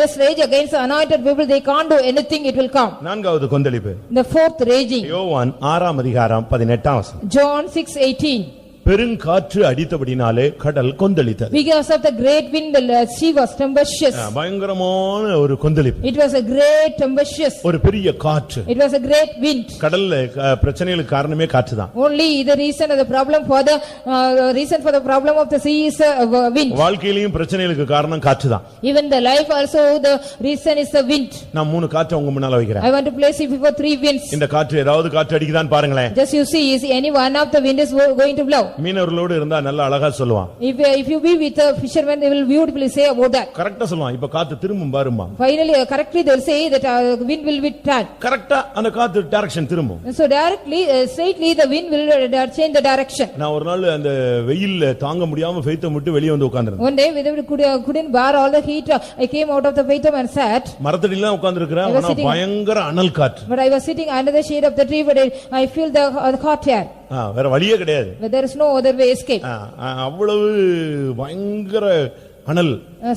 just rage against the anointed people, they can't do anything, it will come. நான்காவது கொந்தளிப்பு, the fourth raging. யோவான் 6ஆம் அதிகாரம் 18ஆம் வசனம். John 6:18. பெருங்காற்று அடித்தபடினாலே கடல் கொந்தளித்தது. Because of the great wind the sea was tempestuous. பயங்கரமான ஒரு கொந்தளிப்பு. It was a great tempestuous. ஒரு பெரிய காற்று. It was a great wind. கடல்ல பிரச்சனைகளுக்கு காரணமே காற்று தான். Only the reason of the problem for the problem of the sea is wind. வாழ்க்கையிலும் பிரச்சனைகளுக்கு காரணம் காற்று தான். Even the life also the reason is the wind. நான் மூணு காற்று உங்க முன்னால வைக்கிறேன். I want to place you before three winds. இந்த காற்று ஏதாவது காற்று அடிக்குதான்னு பாருங்களேன். Just you see, is any one of the wind is going to blow? மீனவர்களோடு இருந்தா நல்ல அழகா சொல்லுவான். If you be with a fisherman, they will beautifully say about that. கரெக்ட்டா சொல்லுவான். இப்ப காத்து திரும்பும் பாருமா. Finally, correctly they will say that wind will be turned. கரெக்ட்டா அந்த காத்து டைரக்ஷன் திரும்பும். So directly, straightly the wind will change the direction. நான் ஒரு நாள் அந்த வெயில்ல தாங்க முடியாம ஃபெய்த்தை விட்டு வெளிய வந்து உட்கார்ந்திருந்தேன். One day we couldn't bear all the heat. I came out of the faith and sat. மரத்தடியில உட்கார்ந்திருக்கிறேன். ஆனா பயங்கர அனல் காற்று. But I was sitting under the shade of the tree, but I feel the hot air. வேற வழியே கிடையாது. But there is no other way escape. அவ்வளவு பயங்கர அனல்.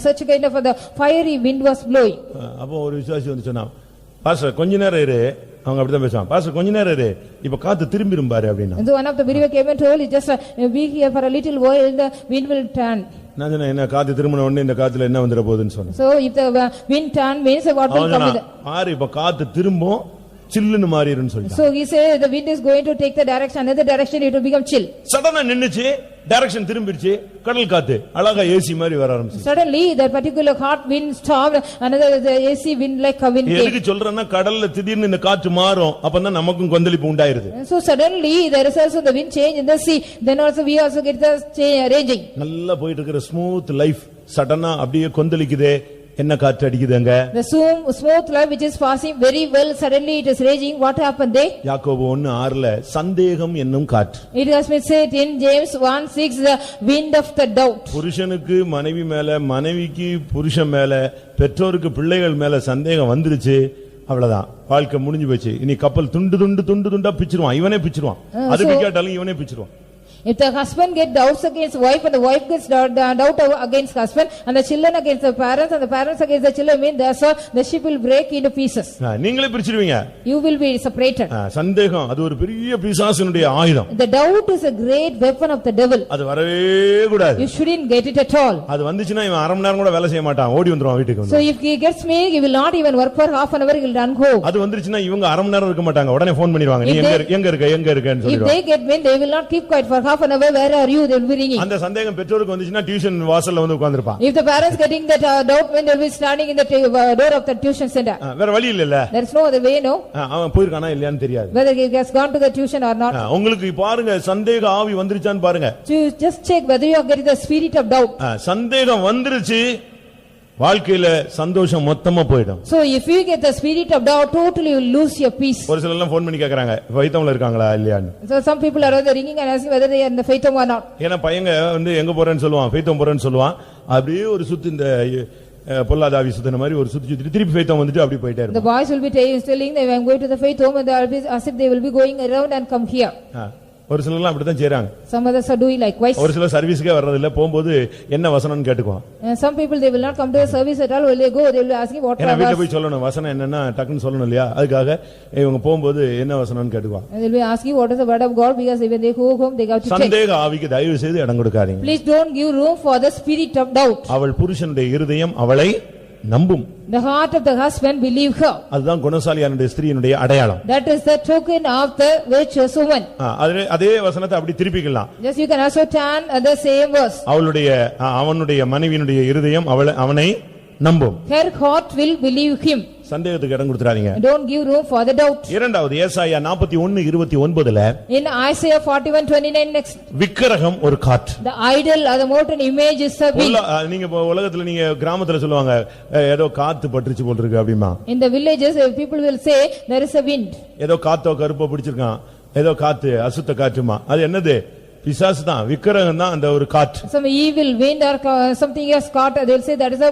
Such a kind of the fiery wind was blowing. அப்போ ஒரு விசுவாசி வந்து சொன்னான், பாஸ்டர் கொஞ்ச நேரம் இரு. அவங்க அப்படிதான் பேசுவாங்க, பாஸ்டர் கொஞ்ச நேரம் இரு, இப்ப காத்து திரும்பிரும் பாரு அப்படினா. So one of the believer came and told, just be here for a little while, the wind will turn. நான் சொன்னேன், என்ன காத்து திரும்பின உடனே இந்த காத்துல என்ன வந்துற போகுதுன்னு சொன்னேன். So if the wind turn means what will come with it? ஆறு இப்ப காத்து திரும்பும் சில்லுன்னு மாறிடும்னு சொல்லிட்டான். So he said the wind is going to take the direction, another direction, it will become chill. சடனா நின்னுச்சு, டைரக்ஷன் திரும்பிடுச்சு, கடல் காத்து அழகா ஏசி மாதிரி வர ஆரம்பிச்சு. Suddenly that particular hot wind stopped, another the AC wind like a wind came. எதுக்கு சொல்றேன்னா கடல்ல திடீர்னு இந்த காற்று மாறும், அப்பதான் நமக்கும் கொந்தளிப்பு உண்டாயிருது. So suddenly there is also the wind change in the sea, then also we also get the raging. நல்லா போயிட்டு இருக்கிற ஸ்மூத் லைஃப் சடனா அப்படியே கொந்தளிக்குதே. என்ன காற்று அடிக்குதுங்க? The smooth life which is passing very well, suddenly it is raging. What happened there? யாக்கோபு 1:6ல சந்தேகம் என்னும் காற்று. It has been said in James 1:6, the wind of the doubt. புருஷனுக்கு மனைவி மேல, மனைவிக்கு புருஷன் மேல, பெற்றோருக்கு பிள்ளைகள் மேல சந்தேகம் வந்துருச்சு, அவ்வளவுதான், வாழ்க்கை முடிஞ்சு போச்சு. இனி கப்பல் துண்டு துண்டு துண்டு துண்டா பிச்சிருவான், இவனே பிச்சிருவான். அது பிக்காட்டாலும் இவனே பிச்சிருவான். If the husband gets doubts against wife and the wife gets doubt against husband and the children against the parents and the parents against the children, mean therefore the ship will break into pieces. நீங்களே பிரிச்சிடுவீங்க. You will be separated. சந்தேகம் அது ஒரு பெரிய பிசாசுனுடைய ஆயுதம். The doubt is a great weapon of the devil. அது வரவே கூடாது. You shouldn't get it at all. அது வந்துச்சுனா இவன் அரை மணி நேரம் கூட வேலை செய்ய மாட்டான், ஓடி வந்துருவான் வீட்டுக்கு. So if he gets me, he will not even work for half an hour, he will run home. அது வந்துருச்சுனா இவங்க அரை மணி நேரம் இருக்க மாட்டாங்க, உடனே ஃபோன் பண்ணிடுவாங்க, நீ எங்க இருக்கன்னு சொல்லிடுவாங்க. If they get me, they will not keep quiet for half an hour, where are you? They will be ringing. அந்த சந்தேகம் பெற்றோருக்கு வந்துச்சுனா டியூஷன் வாசல்ல வந்து உட்கார்ந்திருப்பான். If the parents getting that doubt, when they will be standing in the door of the tuition center. வேற வழி இல்லல. There is no other way, no. அவன் போயிருக்கானா இல்லையான்னு தெரியாது. Whether he has gone to the tuition or not. உங்களுக்கு பாருங்க, சந்தேக ஆவி வந்துருச்சான்னு பாருங்க. Just check whether you are getting the spirit of doubt. சந்தேகம் வந்துருச்சு, வாழ்க்கையில சந்தோஷம் மொத்தமா போய்டும். So if you get the spirit of doubt, totally you will lose your peace. ஒரு சிலர் எல்லாம் ஃபோன் பண்ணி கேக்குறாங்க, ஃபைத்தம்ல இருக்காங்களா இல்லையான்னு. So some people are ringing and asking whether they are in the faith or not. ஏன்னா பையங்க வந்து எங்க போறேன்னு சொல்லுவான், ஃபைத்தம் போறேன்னு சொல்லுவான். அப்படியே ஒரு சுத்து இந்த பொல்லாதாவி சுத்தின மாதிரி ஒரு சுத்தி சுத்தி திருப்பி ஃபைத்தம் வந்துட்டு அப்படி போயிட்டே இருப்பான். The boys will be telling they are going to the faith home and they will be as if they will be going around and come here. ஒரு சிலர் எல்லாம் அப்படிதான் செய்றாங்க. Some others are doing likewise. ஒரு சிலர் சர்வீஸ்க்கே வர்றது இல்ல, போகும்போது என்ன வசனம்னு கேட்டுக்குவான். Some people they will not come to the service at all, when they go they will ask what என்ன வீட்ல போய் சொல்லணும், வசனம் என்னன்னா டக்குன்னு சொல்லணும் இல்லையா, அதுக்காக இவங்க போகும்போது என்ன வசனம்னு கேட்டுக்குவான். And they will be asking what is the word of God, because when they go home they got to check. சந்தேக ஆவிக்கு தயவு செய்து இடம் கொடுக்காதீங்க. Please don't give room for the spirit of doubt. அவள் புருஷனுடைய இருதயம் அவளை நம்பும். The heart of the husband believe her. அதுதான் குணசாலியான ஸ்திரீயினுடைய அடையாளம். That is the token of the virtuous woman. அதே வசனத்தை அப்படி திருப்பிக்கலாம். Just you can also turn the same verse. அவனுடைய மனைவியினுடைய இருதயம் அவனை நம்பும். Her heart will believe him. சந்தேகத்துக்கு இடம் கொடுத்துறாதீங்க. Don't give room for the doubt. இரண்டாவது ஏசாயா 41:29ல in Isaiah 41:29 next, விக்கிரகம் ஒரு காற்று. The idol or the molten image is a wind. நீங்க உலகத்துல நீங்க கிராமத்துல சொல்லுவாங்க, ஏதோ காத்து பட்டுச்சு போல இருக்கு அப்படிமா. In the villages people will say there is a wind. ஏதோ காத்தோ கருப்போ பிடிச்சிருக்கான், ஏதோ காத்து அசுத்த காற்றுமா. அது என்னது? பிசாசு தான், விக்கிரகம் தான் அந்த ஒரு காற்று. Some evil wind or something else caught, they will say that is a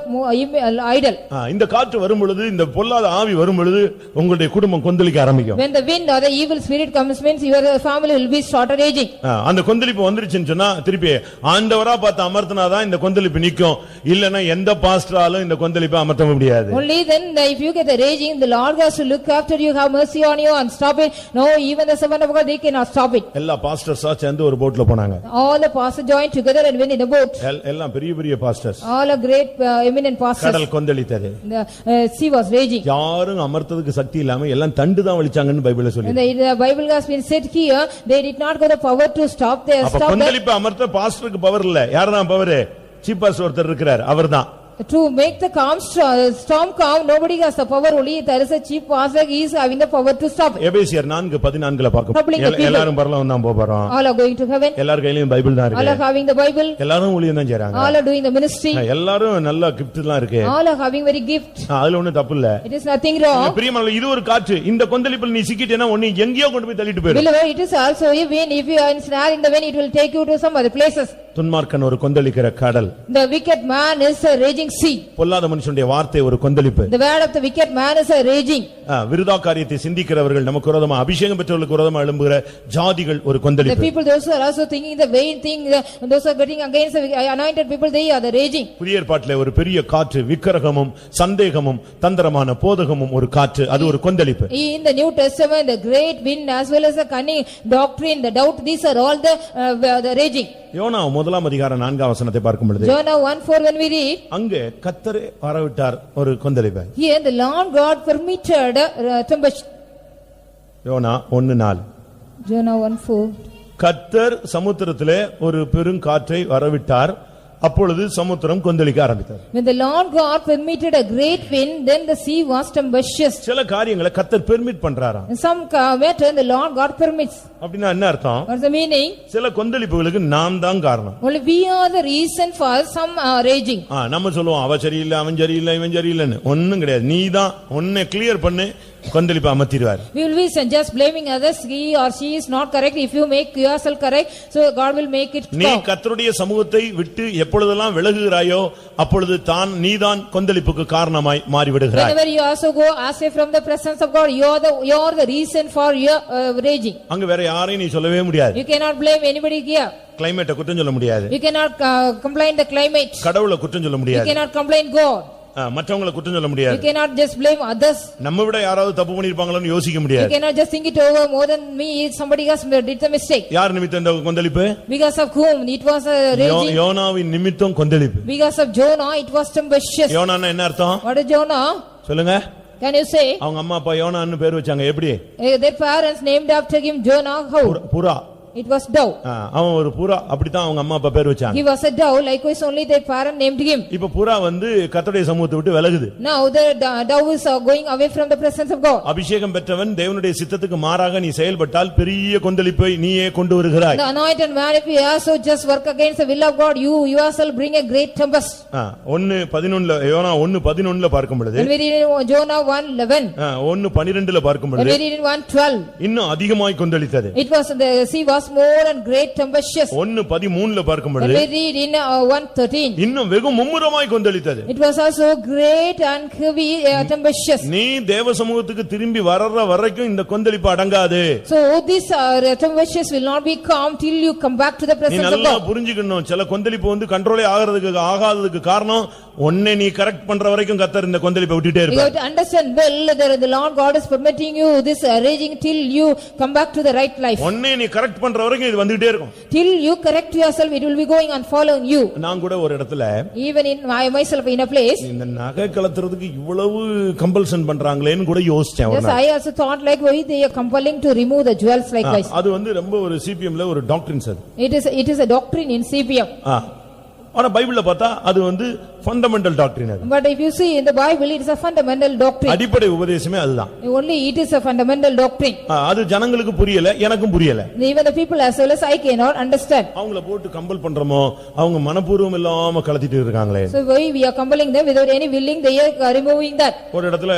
idol. இந்த காற்று வரும் பொழுது, இந்த பொல்லாத ஆவி வரும் பொழுது உங்களுடைய குடும்பம் கொந்தளிக்க ஆரம்பிக்கும். When the wind or the evil spirit comes, means your family will be started raging. அந்த கொந்தளிப்பு வந்துருச்சுன்னு சொன்னா திருப்பி ஆண்டவரா பார்த்து அமர்த்தினாதான் இந்த கொந்தளிப்பு நிக்கும், இல்லன்னா எந்த பாஸ்டராலும் இந்த கொந்தளிப்பை அமர்த்த முடியாது. Only then if you get the raging, the Lord has to look after you, have mercy on you and stop it. No, even the servant of God, they cannot stop it. எல்லா பாஸ்டர்ஸா சேர்ந்து ஒரு போட்ல போனாங்க. All the pastors joined together and went in a boat. எல்லாம் பெரிய பெரிய pastors. All a great eminent pastors. கடல் கொந்தளித்தது. The sea was raging. யாரும் அமர்த்ததுக்கு சக்தி இல்லாம எல்லாம் தண்டு தான் வலிச்சாங்கன்னு பைபிள்ல சொல்லி. The Bible has been said here, they did not got the power to stop their அப்ப கொந்தளிப்பு அமர்த்த பாஸ்டருக்கு பவர் இல்ல. யார் தான் பவர்? சீஃப் பாஸ்டர் ஒருத்தர் இருக்கிறார், அவர்தான். To make the storm calm, nobody has the power, only there is a chief pastor, he is having the power to stop it. எபேசியர் 4:14 பார்க்கும். எல்லாரும் பரலோகம் தான் போறோம். All are going to heaven. எல்லார் கையிலயும் பைபிள் தான் All இருக்கு. are having the Bible. எல்லாரும் ஊழியம் தான் செய்றாங்க. All are doing the ministry. எல்லாரும் நல்ல கிஃப்ட்லாம் இருக்கு. All are having very gift. அதுல ஒண்ணும் தப்பு இல்ல. It is nothing wrong. பிரியமானவர்களே, இது ஒரு காற்று. இந்த கொந்தளிப்பில் நீ சிக்கிட்டேனா உன்னை எங்கேயோ கொண்டு போய் தள்ளிட்டு போயிடும். Beloved, it is also a wind. If you are ensnared in the wind, it will take you to some other places. துன்மார்க்கன் ஒரு கொந்தளிக்கிற கடல். The wicked man is a raging sea. பொல்லாத மனுஷனுடைய வார்த்தை ஒரு கொந்தளிப்பு. The word of the wicked man is a raging. விருதா காரியத்தை சிந்திக்கிறவர்கள், நமக்கு விரோதமா அபிஷேகம் பெற்றவர்களுக்கு விரோதமா எழும்புகிற ஜாதிகள் ஒரு கொந்தளிப்பு. The people those who are also thinking the vain thing, those who are getting against the anointed people, they are the raging. புதிய ஏற்பாட்டிலே ஒரு பெரிய காற்று, விக்கிரகமும் சந்தேகமும் தந்திரமான போதகமும் ஒரு காற்று, அது ஒரு கொந்தளிப்பு. In the New Testament, the great wind as well as the cunning doctrine, the doubt, these are all the raging. யோனா 1:4 பார்க்கும் பொழுது, Jonah 1:4 when we read, அங்கே கர்த்தரே வரவிட்டார் ஒரு கொந்தளிப்பு. here the Lord God permitted tempest. யோனா 1:4. Jonah 1:4. கர்த்தர் சமுத்திரத்திலே ஒரு பெருங்காற்றை வரவிட்டார், அப்பொழுது சமுத்திரம் கொந்தளிக்க ஆரம்பித்தது. When the Lord God permitted a great wind, then the sea was tempestuous. சில காரியங்களை கர்த்தர் permit பண்றாராம். In some matter the Lord God permits. அப்படினா என்ன அர்த்தம்? What's the meaning? சில கொந்தளிப்புகளுக்கு நாம் தான் காரணம். Only we are the reason for some raging. நம்ம சொல்லுவோம் அவ சரியில்லை, அவன் சரியில்லை, இவன் சரியில்லைன்னு. ஒண்ணும் கிடையாது. நீதான் ஒன்னை கிளியர் பண்ணு, கொந்தளிப்பு அமர்த்திடுவார். We will be just blaming others. He or she is not correct. If you make yourself correct, so God will make it நீ கர்த்தருடைய சமூகத்தை விட்டு எப்பொழுதெல்லாம் விலகுகிறாயோ அப்பொழுது நீதான் கொந்தளிப்புக்கு காரணமாய் மாறிவிடுகிறாய். Whenever you also go astray from the presence of God, you are the reason for your raging. அங்க வேற யாரையும் நீ சொல்லவே முடியாது. You cannot blame anybody here. கிளைமேட்டை குற்றம் சொல்ல முடியாது. You cannot complain the climate. கடவுளை குற்றம் சொல்ல முடியாது. You cannot complain God. மற்றவங்களை குற்றம் சொல்ல முடியாது. You cannot just blame others. நம்ம விட யாராவது தப்பு பண்ணிருப்பாங்களோன்னு யோசிக்க முடியாது. You cannot just think it over more than me, somebody else did the mistake. யார் நிமித்தம் இந்த கொந்தளிப்பு? Because of whom it was a raging. யோனாவின் நிமித்தம் கொந்தளிப்பு. Because of Jonah it was tempestuous. யோனான்னா என்ன அர்த்தம்? What is Jonah? சொல்லுங்க. Can you say? அவங்க அம்மா அப்பா யோனான்னு பேர் வச்சாங்க. எப்படி? Their parents named after him Jonah. How? புறா. It was dove. அவன் ஒரு புறா, அப்படிதான் அவங்க அம்மா அப்பா பேர் வச்சாங்க. He was a dove, likewise only their parent named him. இப்ப புறா கர்த்தருடைய சமூகத்தை விட்டு விலகுது. Now the dove is going away from the presence of God. அபிஷேகம் பெற்றவன் தேவனுடைய சித்தத்துக்கு மாறாக நீ செயல்பட்டால் பெரிய கொந்தளிப்பை நீயே கொண்டு வருகிறாய். The anointed man, if you also just work against the will of God, you yourself bring a great tempest. 1:11 YONO 1:11 பார்க்கும் பொழுது, when we read in Jonah 1:11, 1:12 பார்க்கும் பொழுது, when we read in 1:12, இன்னும் அதிகமாய் கொந்தளித்தது. it was the sea was more and great tempestuous. 1:13 பார்க்கும் பொழுது, when we read in 1:13, இன்னும் வெகு மும்முரமாய் கொந்தளித்தது. it was also great and heavy tempestuous. நீ தேவ சமூகத்துக்கு திரும்பி வர்ற வரைக்கும் இந்த கொந்தளிப்பு அடங்காது. So this tempestuous will not be calm till you come back to the presence of God. நீ நல்லா புரிஞ்சுக்கணும். சில கொந்தளிப்பு கண்ட்ரோலே ஆகாததுக்கு காரணம் ஒன்னை நீ கரெக்ட் பண்ற வரைக்கும் கர்த்தர் இந்த கொந்தளிப்பை விட்டுட்டே இருப்பார். You have to understand well that the Lord God is permitting you this raging till you come back to the right life. ஒன்னை நீ கரெக்ட் பண்ற வரைக்கும் இது வந்துட்டே இருக்கும். Till you correct yourself, it will be going and following you. நான் கூட ஒரு இடத்துல, even in myself in a place, இந்த நகை கலத்துறதுக்கு இவ்வளவு கம்பல்ஷன் பண்றாங்களேன்னு கூட யோசிச்சேன். yes, I also thought like why they are compelling to remove the jewels likewise. அது ரொம்ப ஒரு சிபிஎம்ல ஒரு டாக்டரின்ஸ். அது it is a doctrine in CPM. ஆனா பைபிள்ல பார்த்தா அது ஃபண்டமெண்டல் டாக்டரின். But if you see in the Bible, it is a fundamental doctrine. அடிப்படை உபதேசமே அதுதான். Only it is a fundamental doctrine. அது ஜனங்களுக்கு புரியல, எனக்கும் புரியல. Even the people as well as I cannot understand. அவங்கள போட்டு கம்பல் பண்றோமோ, அவங்க மனப்பூர்வம் இல்லாம கலத்திட்டு இருக்காங்களே. So why we are compelling them without any willing, they are removing that. ஒரு இடத்துல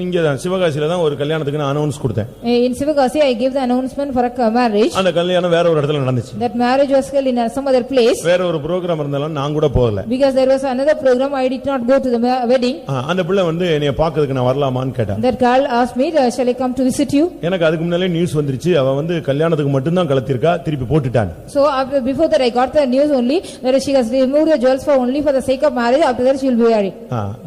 இங்க தான் சிவகாசியில தான் ஒரு கல்யாணத்துக்கு நான் அனௌன்ஸ் கொடுத்தேன். In Sivagasi I gave the announcement for a marriage. அந்த கல்யாணம் வேற ஒரு இடத்துல நடந்துச்சு. That marriage was held in some other place. வேற ஒரு புரோகிராம் இருந்தாலும் நான் கூட போகல. Because there was another program, I did not go to the wedding. அந்த பிள்ளை என்னைய பார்க்கிறதுக்கு நான் வரலாமான்னு கேட்டா. That girl asked me, shall I come to visit you? எனக்கு அதுக்கு முன்னாலே நியூஸ் வந்துருச்சு, அவ கல்யாணத்துக்கு மட்டும் தான் கலத்திருக்கா, திருப்பி போட்டுட்டான். So before that I got the news only that she has removed the jewels for only for the sake of marriage. After that she will be married.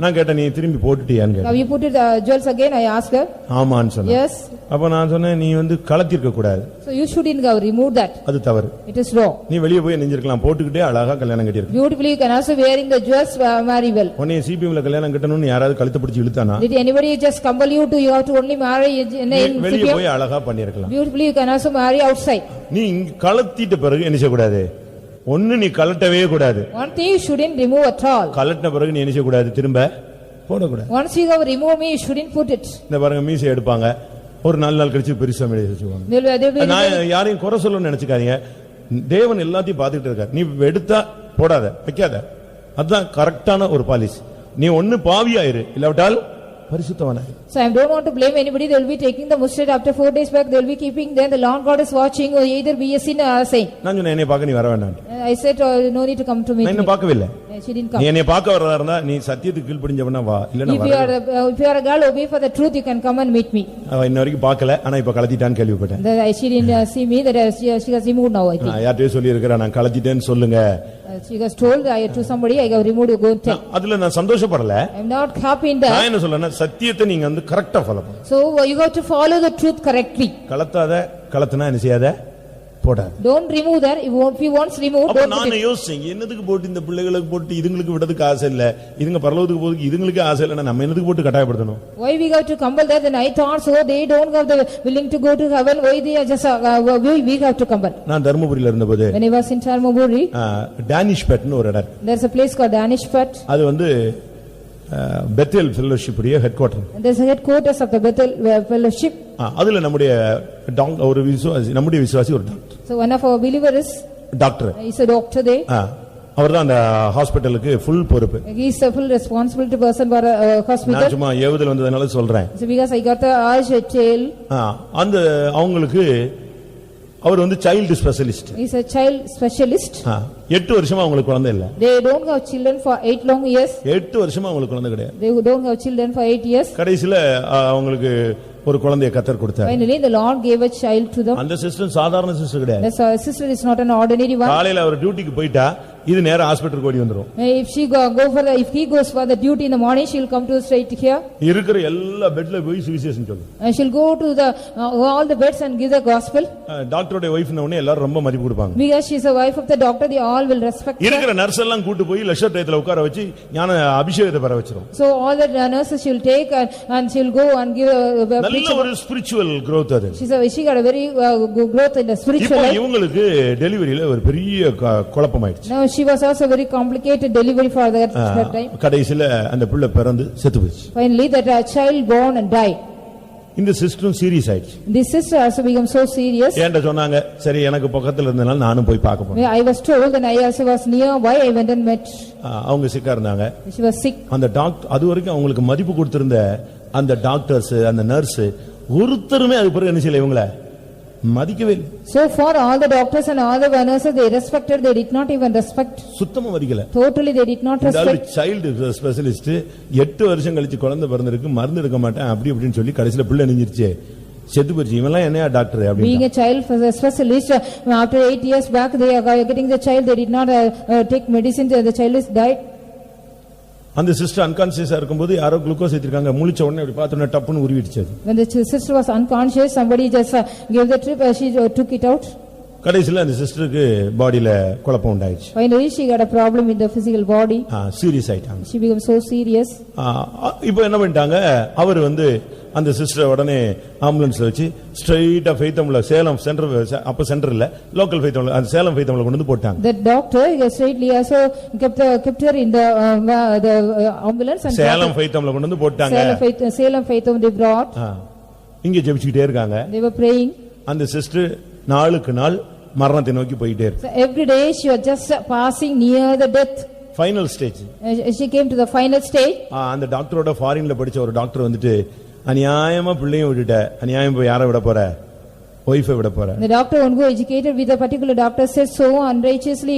நான் கேட்டேன், நீ திரும்பி போட்டுட்டியான்னு கேட்டேன். Have you put the jewels again? I asked her. ஆமான்னு சொன்னா. Yes. அப்ப நான் சொன்னேன், நீ கலத்திருக்க கூடாது. So you shouldn't have removed that. அது தவறு. It is wrong. நீ வெளிய போய் நெஞ்சிருக்கலாம், போட்டுக்கிட்டே அழகா கல்யாணம் கட்டிருக்க. Beautifully you can also wearing the jewels marry well. உன்னை சிபிஎம்ல கல்யாணம் கட்டணும்னு யாராவது கழுத்தை பிடிச்சு இழுத்தானா? Did anybody just compel you to you have to only marry in CPM? வெளிய போய் அழகா பண்ணிருக்கலாம். Beautifully you can also marry outside. நீ கலத்திட்ட பிறகு என்ன செய்ய கூடாது? ஒன்னு நீ கலட்டவே கூடாது. One thing you shouldn't remove at all. கலட்டின பிறகு நீ என்ன செய்ய கூடாது, திரும்ப போடக்கூடாது. Once you have removed me, you shouldn't put it. இந்த பாருங்க, மீசை எடுப்பாங்க, ஒரு 4 நாள் கழிச்சு பெருசா மீசை வச்சுக்குவாங்க. நான் யாரையும் குறை சொல்லணும்னு நினைச்சுக்காதீங்க. தேவன் எல்லாத்தையும் பார்த்துட்டு இருக்காரு. நீ எடுத்தா போடாத, வைக்காத, அதுதான் கரெக்டான ஒரு பாலிசி. நீ ஒன்னு பாவியாயிரு, இல்லாவிட்டால் பரிசுத்தவனாயிரு. So I don't want to blame anybody. They will be taking the mustard after 4 days back. They will be keeping. Then the Lord God is watching. Or either be a sinner or a saint. நான் சொன்னேன், என்னை பார்க்க நீ வர வேண்டாம். I said no need to come to me. நான் என்ன பார்க்கவே இல்லை. She didn't come. நீ என்னை பார்க்க வரதா இருந்தா நீ சத்தியத்துக்கு கீழ்ப்படிஞ்சவனா வா, இல்லனா வர. If you are a girl obey for the truth, you can come and meet me. அவ இன்ன வரைக்கும் பார்க்கல, ஆனா இப்ப கலத்திட்டான்னு கேள்விப்பட்டேன். She didn't see me. That she has removed now, I think. யார்ட்டே சொல்லி இருக்கறா, நான் கலத்திட்டேன்னு சொல்லுங்க. She was told to somebody, I have removed, go tell. அதுல நான் சந்தோஷப்படல. I am not happy in that. நான் என்ன சொல்றேன்னா, சத்தியத்தை நீங்க வந்து கரெக்ட்டா ஃபாலோ பண்ணு. So you have to follow the truth correctly. கலத்தாத, கலத்துனா என்ன செய்யாத, போடாத. Don't remove that. If you once remove, அப்ப நான் யோசிச்சேன், என்னதுக்கு போட்டு இந்த பிள்ளைகளுக்கு போட்டு இதுங்களுக்கு விடுறதுக்கு ஆசை இல்ல, இதுங்க பரலோகத்துக்கு போறதுக்கு இதுங்களுக்கு ஆசை இல்லனா நம்ம என்னதுக்கு போட்டு கட்டாயப்படுத்தணும்? Why we have to compel that? Then I thought so they don't have the willing to go to heaven. Why they are just we have to compel? நான் தர்மபுரியில இருந்தபோது, when I was in Dharmaburi, டேனிஷ் பெட்னு ஒரு இடம். There's a place called Danish Pet. அது வந்து பெத்தேல் ஃபெல்லோஷிப் உடைய head quarter. There's a headquarters of the Bethel Fellowship. அதுல நம்முடைய ஒரு விசுவாசி, நம்முடைய விசுவாசி ஒரு doctor. So one of our believers is doctor. He's a doctor there. அவர்தான் அந்த ஹாஸ்பிடலுக்கு ஃபுல் பொறுப்பு. He is a full responsibility person for a hospital. நான் சும்மா ஏவுதல் வந்ததனால சொல்றேன். So because I got the urge tail. அந்த அவங்களுக்கு அவர் வந்து child specialist. He is a child specialist. 8 வருஷமா அவங்களுக்கு குழந்தை இல்ல. They don't have children for 8 long years. 8 வருஷமா அவங்களுக்கு குழந்தை கிடையாது. They don't have children for 8 years. கடைசில அவங்களுக்கு ஒரு குழந்தையை கர்த்தர் கொடுத்தார். Finally the Lord gave a child to them. அந்த சிஸ்டர் சாதாரண சிஸ்டர் கிடையாது. The sister is not an ordinary one. காலையில அவர் டியூட்டிக்கு போய்ட்டா இது நேரா ஹாஸ்பிடலுக்கு ஓடி வந்துரும். If she go for the, if he goes for the duty in the morning, she will come to straight here. இருக்கிற எல்லா பெட்ல போய் சுவிசேஷம் சொல்லு. She will go to the all the beds and give the gospel. டாக்டரோட வைஃப்ன உடனே எல்லாரும் ரொம்ப மதிப்பு கொடுப்பாங்க. Because she is a wife of the doctor, they all will respect her. இருக்கிற நர்ஸ் எல்லாம் கூட்டி போய் லட்சத்தயத்துல உட்கார வச்சு ஞான அபிஷேகத்தை பெற வச்சிரும். So all the nurses she will take and she will go and give நல்ல ஒரு spiritual growth அது. She got a very good growth in the spiritual life. இப்போ இவங்களுக்கு டெலிவரியில ஒரு பெரிய குழப்பம் ஆயிடுச்சு. Now she was also very complicated delivery for that time. கடைசில அந்த பிள்ளை பிறந்து செத்து போச்சு. Finally that child born and died. இந்த சிஸ்டரும் சீரியஸ் ஆயிடுச்சு. This sister also became so serious. ஏன்டா சொன்னாங்க, சரி எனக்கு பக்கத்துல இருந்தனால நானும் போய் பார்க்க போறேன். I was told and I also was nearby. I went and met. அவங்க சிக்கா இருந்தாங்க. She was sick. அந்த டாக்டர் அது வரைக்கும் அவங்களுக்கு மதிப்பு கொடுத்திருந்த அந்த டாக்டர்ஸ் அந்த நர்ஸ் ஒருத்தருமே அது பிறகு என்ன செய்யல, இவங்கள மதிக்கவே இல்லை. So far all the doctors and all the nurses they respected, they did not even respect. சுத்தமா மதிக்கல. Totally they did not respect. Child specialist 8 வருஷம் கழிச்சு குழந்தை பிறந்திருக்கு, மருந்து எடுக்க மாட்டேன் அப்படி இப்படின்னு சொல்லி கடைசில பிள்ளை நெஞ்சிருச்சு, செத்து போச்சு. இவெல்லாம் என்னையா டாக்டர் அப்படி. Being a child specialist, after 8 years back they are getting the child, they did not take medicine, the child is died. அந்த சிஸ்டர் அன்கான்ஷியஸா இருக்கும்போது யாரோ குளுக்கோஸ் ஏத்திருக்காங்க, முழிச்ச உடனே அப்படி பார்த்தோன்னே டப்புன்னு உருவிடுச்சு. When the sister was unconscious, somebody just gave the trip, she took it out. கடைசில அந்த சிஸ்டருக்கு பாடியில குழப்பம் உண்டாயிடுச்சு. Finally she got a problem in the physical body. Serious ஆயிட்டாங்க. She became so serious. இப்போ என்ன பண்ணிட்டாங்க, அவர் வந்து அந்த சிஸ்டர் உடனே ஆம்புலன்ஸ்ல வச்சு ஸ்ட்ரைட்டா ஃபெய்தம்ல சேலம் சென்டர், அப்ப சென்டர் இல்ல லோக்கல் ஃபெய்தம்ல, அந்த சேலம் ஃபெய்தம்ல கொண்டு வந்து போட்டாங்க. The doctor straightly also kept her in the ambulance and Salem ஃபெய்தம்ல கொண்டு வந்து போட்டாங்க. Salem Faithom they brought. இங்க ஜெபிச்சிட்டே இருக்காங்க. They were praying. அந்த சிஸ்டர் நாளுக்கு நாள் மரணத்தை நோக்கி போயிட்டே இருக்கு. So every day she was just passing near the death. Final stage. She came to the final stage. அந்த டாக்டரோட ஃபாரின்ல படிச்ச ஒரு டாக்டர் வந்துட்டு, அநியாயமா பிள்ளையும் விட்டுட்ட, அநியாயம் போய் யாரை விட போற, ஒய்ஃபை விட போற. The doctor who was educated with a particular doctor said so unrighteously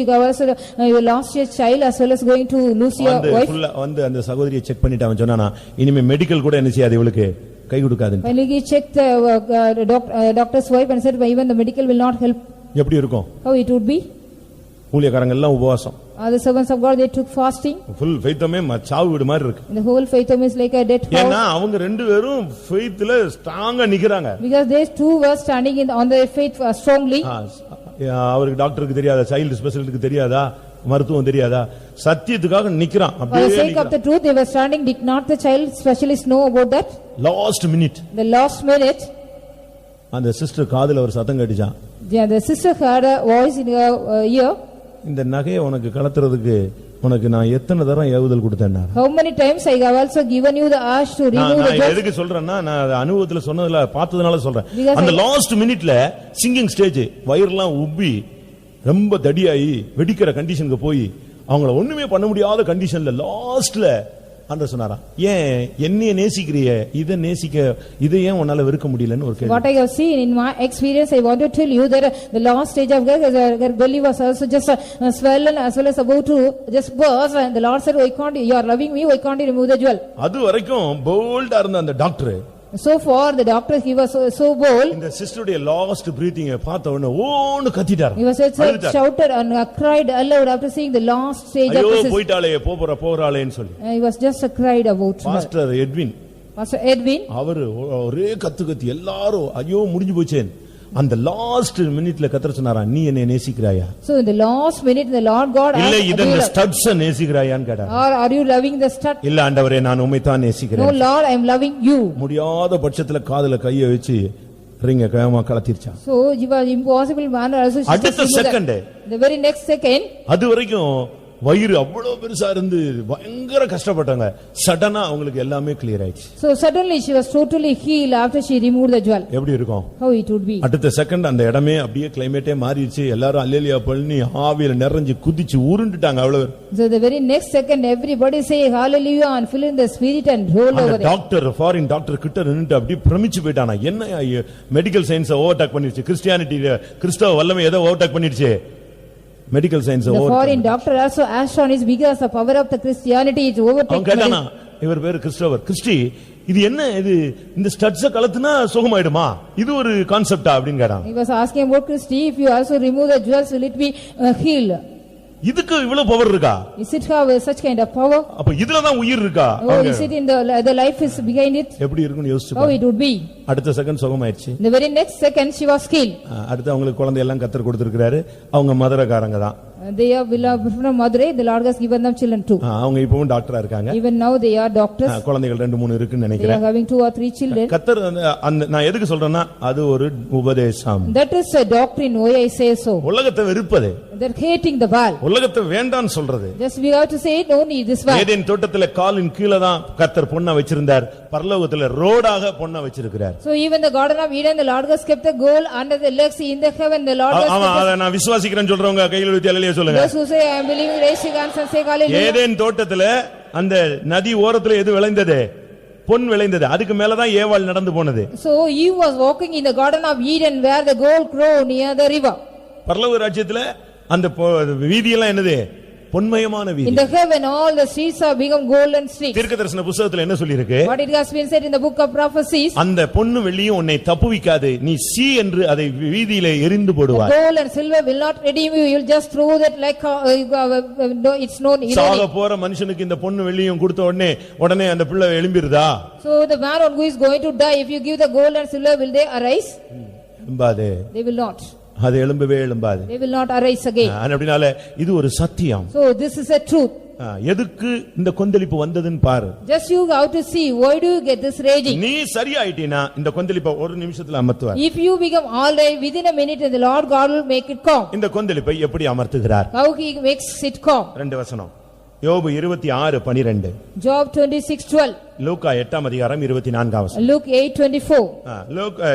you lost your child as well as going to lose your wife. வந்து அந்த சகோதரியை செக் பண்ணிட்டு அவன் சொன்னானா, இனிமே மெடிக்கல் கூட என்ன செய்யாது இவளுக்கு கை கொடுக்காது. Finally he checked the doctor's wife and said even the medical will not help. எப்படி இருக்கும்? How it would be? ஊழியக்காரங்க எல்லாம் உபவாசம். The servants of God they took fasting. Full faithமே சாவு வீடு மாதிரி இருக்கு. The whole faithom is like a dead house. ஏன்னா அவங்க ரெண்டு பேரும் faithல ஸ்ட்ராங்கா நிக்கறாங்க. Because they two were standing on their faith strongly. அவருக்கு டாக்டருக்கு தெரியாதா, சைல்டு ஸ்பெஷலிஸ்ட்க்கு தெரியாதா, மருத்துவம் தெரியாதா, சத்தியத்துக்காக நிக்கறான். For the sake of the truth they were standing. Did not the child specialist know about that? Last minute. The last minute. அந்த சிஸ்டர் காதுல ஒரு சத்தம் கேட்டுச்சான். The sister heard a voice in her ear. இந்த நகையை உனக்கு கலத்துறதுக்கு உனக்கு நான் எத்தனை தரம் ஏவுதல் கொடுத்தேன்னா? How many times I have also given you the urge to remove the jewels? எதுக்கு சொல்றேன்னா நான் அனுபவத்துல சொன்னதுல பார்த்ததுனால சொல்றேன். Because அந்த லாஸ்ட் மினிட்ல சிங்கிங் ஸ்டேஜ் வயிறுலாம் உப்பி ரொம்ப தடியாயி வெடிக்கிற கண்டிஷனுக்கு போய் அவங்கள ஒண்ணுமே பண்ண முடியாத கண்டிஷன்ல லாஸ்ட்ல ஆண்டவர் சொன்னாரா, ஏன் என்னைய நேசிக்கிறிய, இதை நேசிக்க இதை ஏன் உன்னால வெறுக்க முடியலன்னு ஒரு கேள்வி. What I have seen in my experience, I want to tell you that the last stage of her belly was also just swollen as well as about to just burst, and the Lord said, why can't you are loving me, why can't you remove the jewel? அது வரைக்கும் போல்டா இருந்த அந்த doctor, so far the doctor, he was so bold, இந்த சிஸ்டருடைய லாஸ்ட் பிரீத்திங் பார்த்த உடனே ஓன்னு கத்திட்டார். he was shouted and cried aloud after seeing the last stage of ஐயோ this. போய்ட்டாளே போறாளேன்னு சொல்லி He was just cried about pastor Edwin. Pastor Edwin, அவர் ஒரே கத்து எல்லாரும் ஐயோ முடிஞ்சு போச்சேன். அந்த லாஸ்ட் மினிட்ல கத்தர் சொன்னாரா, நீ என்னை நேசிக்கிறாயா? so in the last minute the Lord God asked, இல்ல இதன் ஸ்டட்ஸ் நேசிக்கிறாயான்னு கேட்டார். or are you loving the stud? இல்ல ஆண்டவரே நான் உம்மை தான் No நேசிக்கிறேன். Lord, I am loving you. முடியாத பட்சத்துல காதுல கைய வச்சு ரிங்க கயமா கலத்திருச்சான். So you was impossible manner also. அடுத்த second, the very next second, அது வரைக்கும் வயிறு அவ்வளவு பெருசா இருந்து பயங்கர கஷ்டப்பட்டாங்க. சடனா அவங்களுக்கு எல்லாமே கிளியர் ஆயிடுச்சு. so suddenly she was totally healed after she removed the jewel. எப்படி இருக்கும்? How it would be? அடுத்த செகண்ட் அந்த இடமே அப்படியே கிளைமேட்டே மாறிடுச்சு. எல்லாரும் அல்லேலியா பழனி ஆவியில நிறைஞ்சு குதிச்சு உருண்டுட்டாங்க. அவ்வளவு. so the very next second everybody say hallelujah and fill in the spirit and roll over there. Doctor foreign doctor கிட்ட நின்னு அப்படியே பிரமிச்சு போய்ட்டானா. என்ன மெடிக்கல் சயின்ஸ் ஓவர்டேக் பண்ணிடுச்சு, கிறிஸ்டியானிட்டி கிறிஸ்தவ வல்லமை ஏதோ ஓவர்டேக் பண்ணிடுச்சு. Medical science the foreign doctor also asked on his because the power of the Christianity is overtaken. இவர் பேரு கிறிஸ்டோபர். கிறிஸ்டி இது என்ன, இது இந்த ஸ்டட்ஸ் கலத்துனா சுகமாயிடுமா, இது ஒரு கான்செப்டா அப்படின்னு கேட்டான். he was asking about Christy, if you also remove the jewels will it be healed? இதுக்கு இவ்வளவு பவர் இருக்கா? Is it have such kind of power? அப்ப இதுல தான் உயிர் இருக்கா? oh is it in the life is behind it? எப்படி இருக்குன்னு யோசிச்சு how it would be? அடுத்த second சுகமாயிடுச்சு. the very next second she was healed. அடுத்து அவங்களுக்கு குழந்தை எல்லாம் கத்தர் கொடுத்திருக்காரு. அவங்க மதுரைக்காரங்க தான். they are from Madurai. the Lord has given them children too. அவங்க இப்பவும் டாக்டரா இருக்காங்க. even now they are doctors. குழந்தைகள் 2-3 இருக்குன்னு நினைக்கிறேன். they are having 2 or 3 children. கத்தர் நான் எதுக்கு சொல்றேன்னா அது ஒரு உபதேசம். that is a doctrine why I say so. உலகத்தை வெறுப்பது, they're hating the world. உலகத்தை வேண்டாம்னு சொல்றது. just we have to say no need this world. Eden தோட்டத்திலே காலின் கீழே தான் கர்த்தர் பொன்னை வச்சிருந்தார். பரலோகத்திலே ரோடாக பொன்னை வச்சிருக்கிறார். so even the garden of Eden the Lord has kept the gold under the legs. in the heaven the Lord has kept. அத நான் விசுவாசிக்கிறேன்னு சொல்றவங்க கையில ஊத்தி அல்லேலூயா சொல்லுங்க. those who say I am believing raise your hands and say hallelujah. Eden தோட்டத்திலே அந்த நதி ஓரத்திலே எது விளைந்தது? பொன் விளைந்தது. அதுக்கு மேல தான் ஏவாள் நடந்து போனது. so he was walking in the garden of Eden where the gold grew near the river. பரலோக ராஜ்யத்திலே அந்த வீதியெல்லாம் என்னது? பொன்மயமான வீதி. in the heaven all the streets are become golden streets. தீர்க்கதரிசன புத்தகத்துல என்ன சொல்லி இருக்கு? what it has been said in the book of prophecies, அந்த பொன்னு வெள்ளியும் உன்னை தப்புவிக்காது, நீ சீ என்று அதை வீதியிலே எரிந்து போடுவாய். gold and silver will not redeem you, you will just throw that like it's known irony. சாக போற மனுஷனுக்கு இந்த பொன்னு வெள்ளியும் கொடுத்த உடனே அந்த பிள்ளை எழும்பிருதா? so the man who is going to die, if you give the gold and silver, will they arise? எழும்பாது. they will not. அது எழும்பவே எழும்பாது. they will not arise again. அப்படினால இது ஒரு சத்தியம். so this is a truth. எதுக்கு இந்த கொந்தளிப்பு வந்ததுன்னு பாரு. just you have to see why do you get this raging. நீ சரியாயிட்டீனா இந்த கொந்தளிப்பை ஒரு நிமிஷத்துல அமர்த்துவார். if you become all right within a minute, the Lord God will make it calm. இந்த கொந்தளிப்பை எப்படி அமர்த்துகிறார்? how he makes it calm. 2 வசனம். யோபு 26:12. job 26:12. லூக்கா 8:24 வசனம். luke 8:24.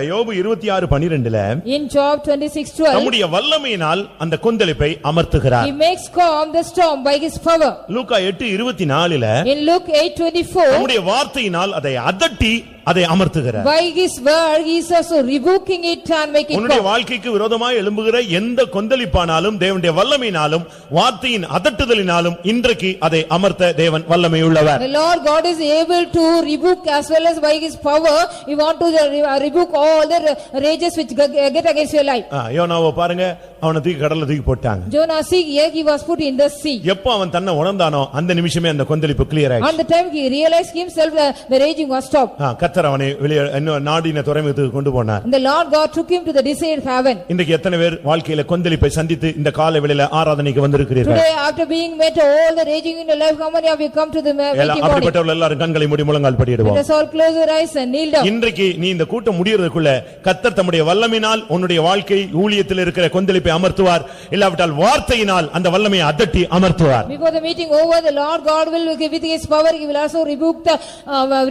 யோபு 26:12ல in job 26:12 நம்முடைய வல்லமையினால் அந்த கொந்தளிப்பை அமர்த்துகிறார். he makes calm the storm by his power. Luca 8:24ல in luke 8:24 நம்முடைய வார்த்தையினால் அதை அதட்டி அதை அமர்த்துகிறார். by his word he is also rebuking it and making it உன்னுடைய calm. வாழ்க்கைக்கு விரோதமாய் எழும்புகிற எந்த கொந்தளிப்பானாலும் தேவனுடைய வல்லமையினாலும் வார்த்தையின் அதட்டுதலினாலும் இன்றைக்கு அதை அமர்த்த தேவன் வல்லமை உள்ளவர். the Lord God is able to rebuke as well as by his power he want to rebuke all the rages which get against your life. யோனாவை பாருங்க, அவனை தூக்கி கடல்ல தூக்கி போட்டாங்க. Jonah see here he was put in the sea. எப்போ அவன் தன்னை உணர்ந்தானோ அந்த நிமிஷமே அந்த கொந்தளிப்பு கிளியர் ஆயிடுச்சு. on the time he realized himself the raging was stopped. கர்த்தர் அவனை வெளியே நாடின துறைமுகத்துக்கு கொண்டு போனார். the Lord God took him to the desired haven. இன்றைக்கு எத்தனை பேர் வாழ்க்கையில கொந்தளிப்பை சந்தித்து இந்த காலை வேளையில ஆராதனைக்கு வந்திருக்கிறீர்கள்? today after being met all the raging in your life, how many of you come to the meeting? அப்படிப்பட்டவர்கள் எல்லாரும் கண்களை மூடி மூடி முழங்கால் படியிடுவோம். Let us all close our eyes and kneel down. இன்றைக்கு நீ இந்த கூட்டம் முடியறதுக்குள்ள கர்த்தர் தம்முடைய வல்லமையினால் உன்னுடைய வாழ்க்கை ஊழியத்தில் இருக்கிற கொந்தளிப்பை அமர்த்துவார். இல்லாவிட்டால் வார்த்தையினால் அந்த வல்லமையை அதட்டி அமர்த்துவார். Before the meeting over, the Lord God will give with his power, he will also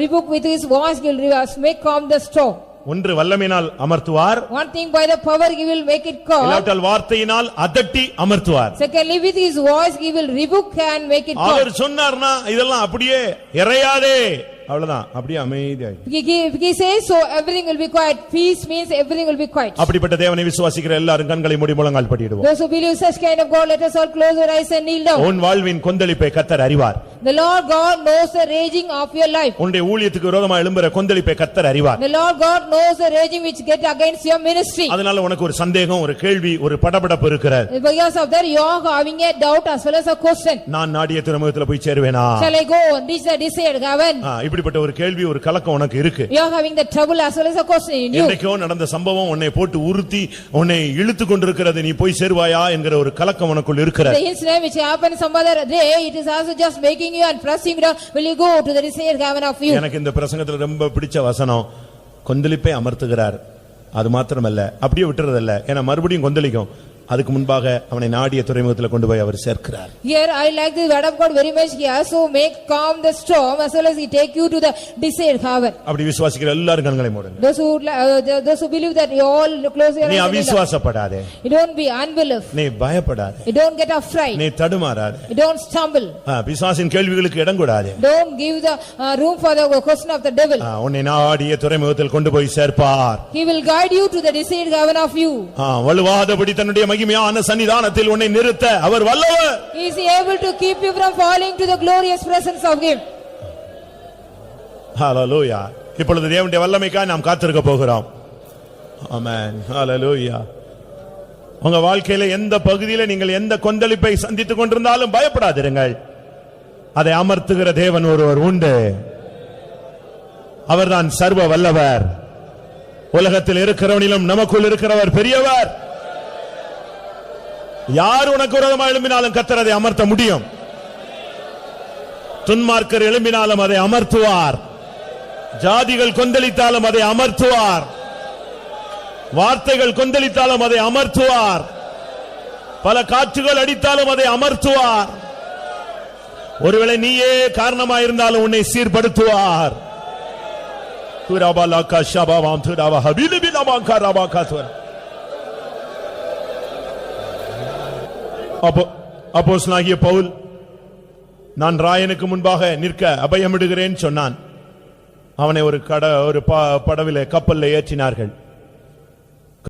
rebuke with his voice, he will make calm the storm. ஒன்று வல்லமையினால் அமர்த்துவார். One thing, by the power he will make it calm. இல்லாவிட்டால் வார்த்தையினால் அதட்டி அமர்த்துவார். Secondly, with his voice he will rebuke and make it calm. அவர் சொன்னார்னா இதெல்லாம் அப்படியே இறையாதே, அவ்வளவுதான், அப்படியே அமைதியாய். He says so, everything will be quiet. Peace means everything will be quiet. அப்படிப்பட்ட தேவனை விசுவாசிக்கிற எல்லாரும் கண்களை மூடி முழங்கால் படியிடுவோம். Those who believe such kind of God, let us all close our eyes and kneel down. உன் வாழ்வின் கொந்தளிப்பை கர்த்தர் அறிவார். The Lord God knows the raging of your life. உன்னுடைய ஊழியத்துக்கு விரோதமாக எழும்புற கொந்தளிப்பை கர்த்தர் அறிவார். The Lord God knows the raging which get against your ministry. அதனால உனக்கு ஒரு சந்தேகம், ஒரு கேள்வி, ஒரு படபடப்பு இருக்கிறது. Because of that you are having a doubt as well as a question. நான் நாடிய திருமுகத்துல போய் சேருவேனா? Shall I go and reach the desired heaven? இப்படிப்பட்ட ஒரு கேள்வி, ஒரு கலக்கம் உனக்கு இருக்கு. You are having the trouble as well as a question in you. என்னைக்கோ நடந்த சம்பவம் உன்னை போட்டு உறுத்தி உன்னை இழுத்து கொண்டிருக்கிறது, நீ போய் சேருவாயா என்கிற ஒரு கலக்கம் உனக்குள் இருக்கிறது. The incident which happened some other day, it is also just making you and pressing you down. Will you go to the desired heaven of you? எனக்கு இந்த பிரசங்கத்துல ரொம்ப பிடிச்ச வசனம், கொந்தளிப்பை அமர்த்துகிறார். அது மாத்திரமல்ல, அப்படியே விட்டுறதல்ல, ஏன்னா மறுபடியும் கொந்தளிக்கும். அதுக்கு முன்பாக அவனை நாடிய துறைமுகத்தில் கொண்டு போய் அவர் சேர்க்கிறார். Here I like the word of God very much. He also make calm the storm as well as he take you to the desired haven. அப்படி விசுவாசிக்கிற எல்லாரும் கண்களை மூடுங்க. Those who believe that you all close your eyes. நீ அவிசுவாசப்படாதே. You don't be unbelief. நீ பயப்படாதே. You don't get afraid. நீ தடுமாறாதே. You don't stumble. பிசாசின் கேள்விகளுக்கு இடம் கொடாதே. Don't give the room for the question of the devil. உன்னை நாடிய துறைமுகத்தில் கொண்டு போய் சேர்ப்பார். He will guide you to the desired heaven of you. வலுவாதபடி தன்னுடைய மகிமையான சன்னிதானத்தில் உன்னை நிறுத்த அவர் வல்லவர். He is able to keep you from falling to the glorious presence of him. ஹalleluya. இப்பொழுது தேவனுடைய வல்லமைக்காக நாம் காத்திருக்க போகிறோம். ஆமென். ஹalleluya. உங்க வாழ்க்கையில எந்த பகுதியில நீங்கள் எந்த கொந்தளிப்பை சந்தித்துக் கொண்டிருந்தாலும் பயப்படாதீர்கள். அதை அமர்த்துகிற தேவன் ஒருவர் உண்டு. அவர்தான் சர்வ வல்லவர். உலகத்தில் இருக்கிறவனிலும் நமக்குள் இருக்கிறவர் பெரியவர். யார் உனக்கு விரோதமாக எழும்பினாலும் கர்த்தர் அதை அமர்த்த முடியும். துன்மார்க்கர் எழும்பினாலும் அதை அமர்த்துவார். ஜாதிகள் கொந்தளித்தாலும் அதை அமர்த்துவார். வார்த்தைகள் கொந்தளித்தாலும் அதை அமர்த்துவார். பல காற்றுகள் அடித்தாலும் அதை அமர்த்துவார். ஒருவேளை நீயே காரணமாயிருந்தாலும் உன்னை சீர்படுத்துவார். துராபாலா ஷபாவாம் துராவா ஹபிலிபிலமாங்கா ரபாகாத்வ. அப்போஸ்தலனாகிய பவுல், நான் ராயனுக்கு முன்பாக நிற்க அபயமிடுகிறேன் சொன்னான். அவனை ஒரு படவிலே கப்பல்ல ஏற்றினார்கள்.